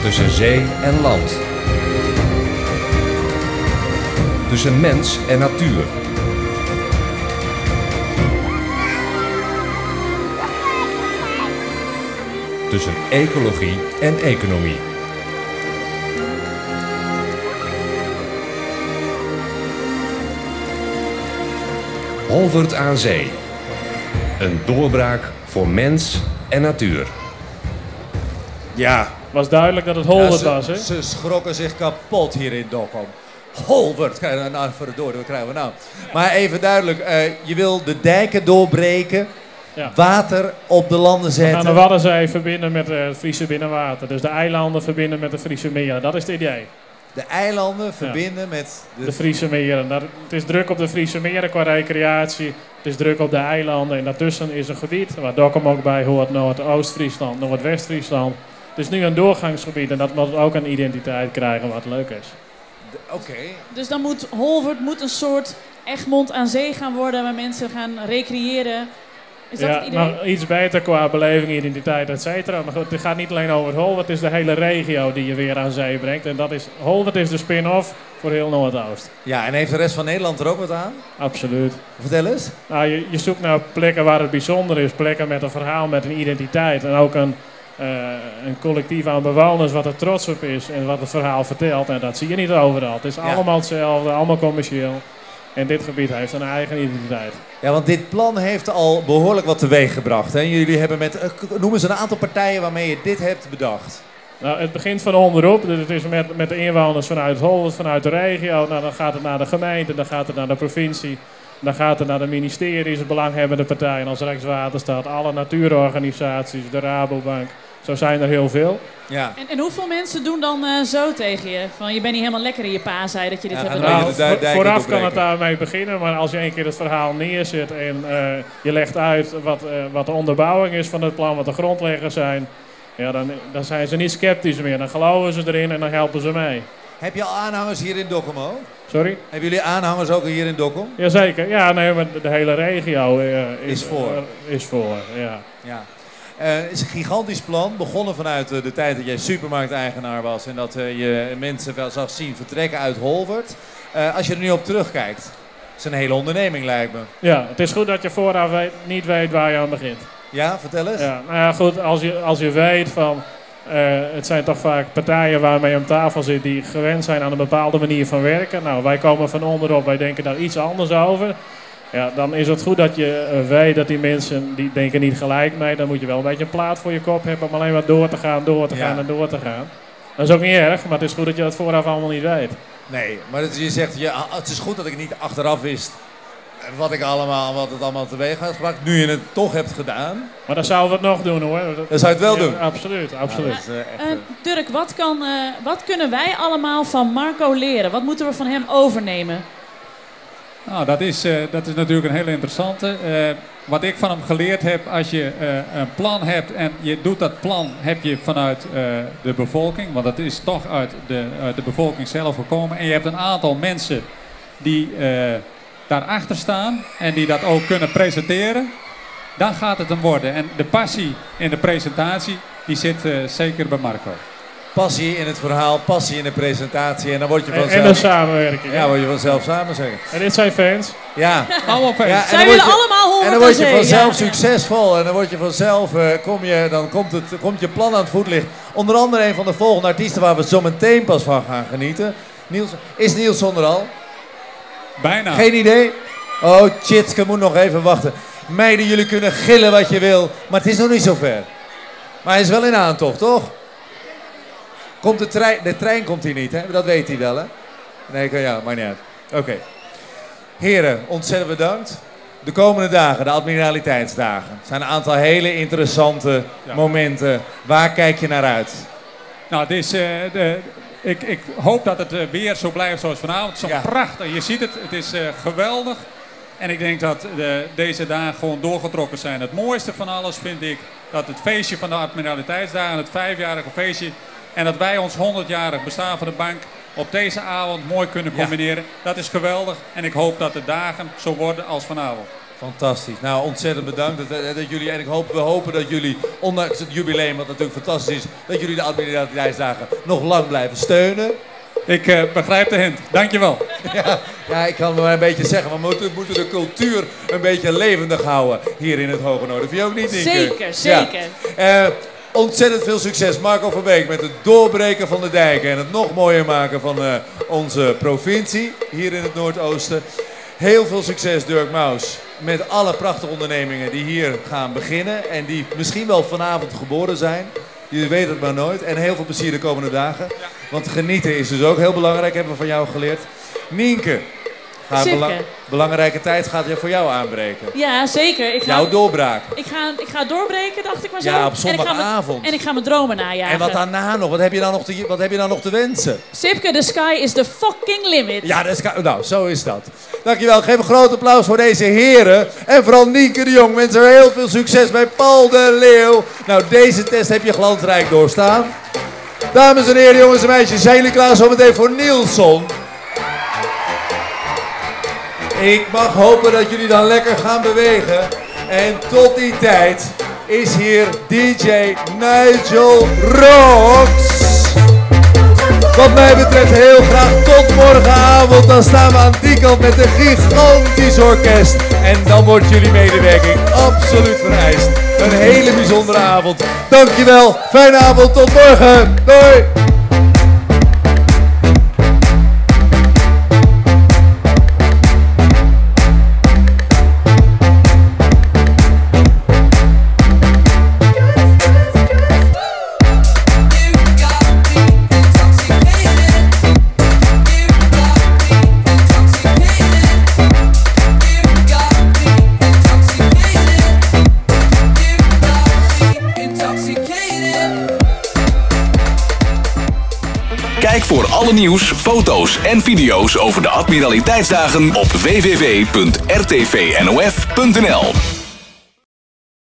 [SPEAKER 10] Tussen zee en land. Tussen mens en natuur. Tussen ecologie en economie. Holwert aan zee. Een doorbraak voor mens en natuur.
[SPEAKER 1] Ja.
[SPEAKER 9] Het was duidelijk dat het Holwert was, hè?
[SPEAKER 1] Ze schrokken zich kapot hier in Dokkum. Holwert, nou, verdorie, wat krijgen we nou? Maar even duidelijk, je wil de dijken doorbreken, water op de landen zetten.
[SPEAKER 9] We gaan de Waddenzee verbinden met het Friese binnenwater. Dus de eilanden verbinden met de Friese meren. Dat is het idee.
[SPEAKER 1] De eilanden verbinden met
[SPEAKER 9] de Friese meren. Het is druk op de Friese meren qua recreatie. Het is druk op de eilanden. En daartussen is een gebied waar Dokkum ook bij hoort. Noordoost-Friesland, Noordwest-Friesland. Het is nu een doorgangsgebied en dat moet ook een identiteit krijgen wat leuk is.
[SPEAKER 1] Oké.
[SPEAKER 4] Dus dan moet Holwert een soort Egmond aan zee gaan worden waar mensen gaan recreëren. Is dat het idee?
[SPEAKER 9] Maar iets beter qua beleving, identiteit, et cetera. Maar goed, het gaat niet alleen over Holwert, het is de hele regio die je weer aan zee brengt. En Holwert is de spin-off voor heel Noordoost.
[SPEAKER 1] Ja, en heeft de rest van Nederland er ook wat aan?
[SPEAKER 9] Absoluut.
[SPEAKER 1] Vertel eens.
[SPEAKER 9] Nou, je zoekt naar plekken waar het bijzonder is. Plekken met een verhaal, met een identiteit. En ook een een collectief aan bewoners wat er trots op is en wat het verhaal vertelt. En dat zie je niet overal. Het is allemaal hetzelfde, allemaal commercieel. En dit gebied heeft een eigen identiteit.
[SPEAKER 1] Ja, want dit plan heeft al behoorlijk wat teweeg gebracht. Hè? Jullie hebben noem eens een aantal partijen waarmee je dit hebt bedacht.
[SPEAKER 9] Nou, het begint van onderop. Dus het is met de inwoners vanuit Holwert, vanuit de regio. Nou, dan gaat het naar de gemeente, dan gaat het naar de provincie. Dan gaat het naar de ministeries, de belanghebbende partijen als Rijkswaterstaat, alle natuurorganisaties, de Rabobank. Zo zijn er heel veel.
[SPEAKER 1] Ja.
[SPEAKER 4] En hoeveel mensen doen dan zo tegen je? Van, je bent niet helemaal lekker in je pa, zei dat je dit hebt
[SPEAKER 9] Nou,
[SPEAKER 4] bedacht.
[SPEAKER 9] vooraf kan het daarmee beginnen, maar als je een keer het verhaal neerzet en je legt uit wat de onderbouwing is van het plan, wat de grondleggers zijn, ja, dan zijn ze niet sceptisch meer. Dan geloven ze erin en dan helpen ze mee.
[SPEAKER 1] Heb je al aanhangers hier in Dokkum ook?
[SPEAKER 9] Sorry?
[SPEAKER 1] Hebben jullie aanhangers ook hier in Dokkum?
[SPEAKER 9] Jazeker. Ja, nee, maar de hele regio
[SPEAKER 1] is voor.
[SPEAKER 9] Ja.
[SPEAKER 1] Ja. Het is een gigantisch plan, begonnen vanuit de tijd dat jij supermarkteigenaar was en dat je mensen wel zag zien vertrekken uit Holwert. Als je er nu op terugkijkt, is het een hele onderneming lijkt me.
[SPEAKER 9] Ja, het is goed dat je vooraf niet weet waar je aan begint.
[SPEAKER 1] Ja, vertel eens.
[SPEAKER 9] Ja, nou ja, goed, als je weet van, het zijn toch vaak partijen waarmee je om tafel zit die gewend zijn aan een bepaalde manier van werken. Nou, wij komen van onderop, wij denken daar iets anders over. Ja, dan is het goed dat je weet dat die mensen, die denken niet gelijk mee. Dan moet je wel een beetje een plaat voor je kop hebben om alleen maar door te gaan en door te gaan. Dat is ook niet erg, maar het is goed dat je dat vooraf allemaal niet weet.
[SPEAKER 1] Nee, maar je zegt, het is goed dat ik niet achteraf wist wat het allemaal teweeg had gebracht. Nu je het toch hebt gedaan.
[SPEAKER 9] Maar dan zouden we het nog doen hoor.
[SPEAKER 1] Dan zou je het wel doen?
[SPEAKER 9] Absoluut, absoluut.
[SPEAKER 4] Dirk, wat kunnen wij allemaal van Marco leren? Wat moeten we van hem overnemen?
[SPEAKER 8] Nou, dat is natuurlijk een hele interessante. Wat ik van hem geleerd heb, als je een plan hebt en je doet dat plan, heb je vanuit de bevolking, want dat is toch uit de bevolking zelf gekomen. En je hebt een aantal mensen die daarachter staan en die dat ook kunnen presenteren. Dan gaat het hem worden. En de passie in de presentatie, die zit zeker bij Marco.
[SPEAKER 1] Passie in het verhaal, passie in de presentatie en dan word je vanzelf...
[SPEAKER 9] En de samenwerking.
[SPEAKER 1] Ja, word je vanzelf samen zeggen.
[SPEAKER 9] En dit zijn fans.
[SPEAKER 1] Ja.
[SPEAKER 8] Allemaal fans.
[SPEAKER 1] Ja,
[SPEAKER 4] zij willen allemaal horen.
[SPEAKER 1] En dan word je vanzelf succesvol en dan word je vanzelf, komt je plan aan het voetlicht. Onder andere een van de volgende artiesten waar we zo meteen pas van gaan genieten. Is Nielson er al?
[SPEAKER 8] Bijna.
[SPEAKER 1] Geen idee? Oh, Tjitske moet nog even wachten. Meiden, jullie kunnen gillen wat je wil, maar het is nog niet zo ver. Maar hij is wel in aantocht, toch? Komt de trein komt hier niet, hè? Dat weet hij wel, hè? Nee, maar niet uit. Oké. Heren, ontzettend bedankt. De komende dagen, de admiraliteitsdagen, zijn een aantal hele interessante momenten. Waar kijk je naar uit?
[SPEAKER 8] Nou, het is, ik hoop dat het weer zo blijft zoals vanavond. Zo prachtig. Je ziet het, het is geweldig. En ik denk dat deze dagen gewoon doorgetrokken zijn. Het mooiste van alles vind ik dat het feestje van de admiraliteitsdagen, het 5-jarige feestje, en dat wij ons 100-jarig bestaan van de bank op deze avond mooi kunnen combineren. Dat is geweldig en ik hoop dat de dagen zo worden als vanavond.
[SPEAKER 1] Fantastisch. Nou, ontzettend bedankt dat jullie, en we hopen dat jullie, ondanks het jubileum, wat natuurlijk fantastisch is, dat jullie de admiraliteitsdagen nog lang blijven steunen.
[SPEAKER 8] Ik begrijp de hint. Dankjewel.
[SPEAKER 1] Ja, ik kan maar een beetje zeggen, we moeten de cultuur een beetje levendig houden hier in het Hoge Noorden. Vind je ook niet, Nienke?
[SPEAKER 4] Zeker.
[SPEAKER 1] Ja. Ontzettend veel succes, Marco van Beek, met het doorbreken van de dijken en het nog mooier maken van onze provincie hier in het Noordoosten. Heel veel succes, Dirk Maus, met alle prachtige ondernemingen die hier gaan beginnen en die misschien wel vanavond geboren zijn. Je weet het maar nooit. En heel veel plezier de komende dagen. Want genieten is dus ook heel belangrijk, hebben we van jou geleerd. Nienke, belangrijke tijd gaat voor jou aanbreken.
[SPEAKER 4] Ja, zeker.
[SPEAKER 1] Jouw doorbraak.
[SPEAKER 4] Ik ga doorbreken, dacht ik maar zo.
[SPEAKER 1] Ja, op zondagavond.
[SPEAKER 4] En ik ga mijn dromen najagen.
[SPEAKER 1] En wat daarna nog? Wat heb je dan nog te wensen?
[SPEAKER 4] Sipke, the sky is the fucking limit.
[SPEAKER 1] Ja, nou, zo is dat. Dankjewel. Geef een groot applaus voor deze heren. En vooral Nienke de Jong. Mensen, heel veel succes bij Paul de Leeuw. Nou, deze test heb je glansrijk doorstaan. Dames en heren, jongens en meisjes, zijn jullie klaar zometeen voor Nielson? Ik mag hopen dat jullie dan lekker gaan bewegen. En tot die tijd is hier DJ Nigel Rocks. Wat mij betreft heel graag tot morgenavond. Dan staan we aan die kant met een gigantisch orkest. En dan wordt jullie medewerking absoluut vereist. Een hele bijzondere avond. Dankjewel. Fijne avond. Tot morgen. Doei.
[SPEAKER 11] Kijk voor alle nieuws, foto's en video's over de Admiraliteitsdagen op www.rtvnof.nl.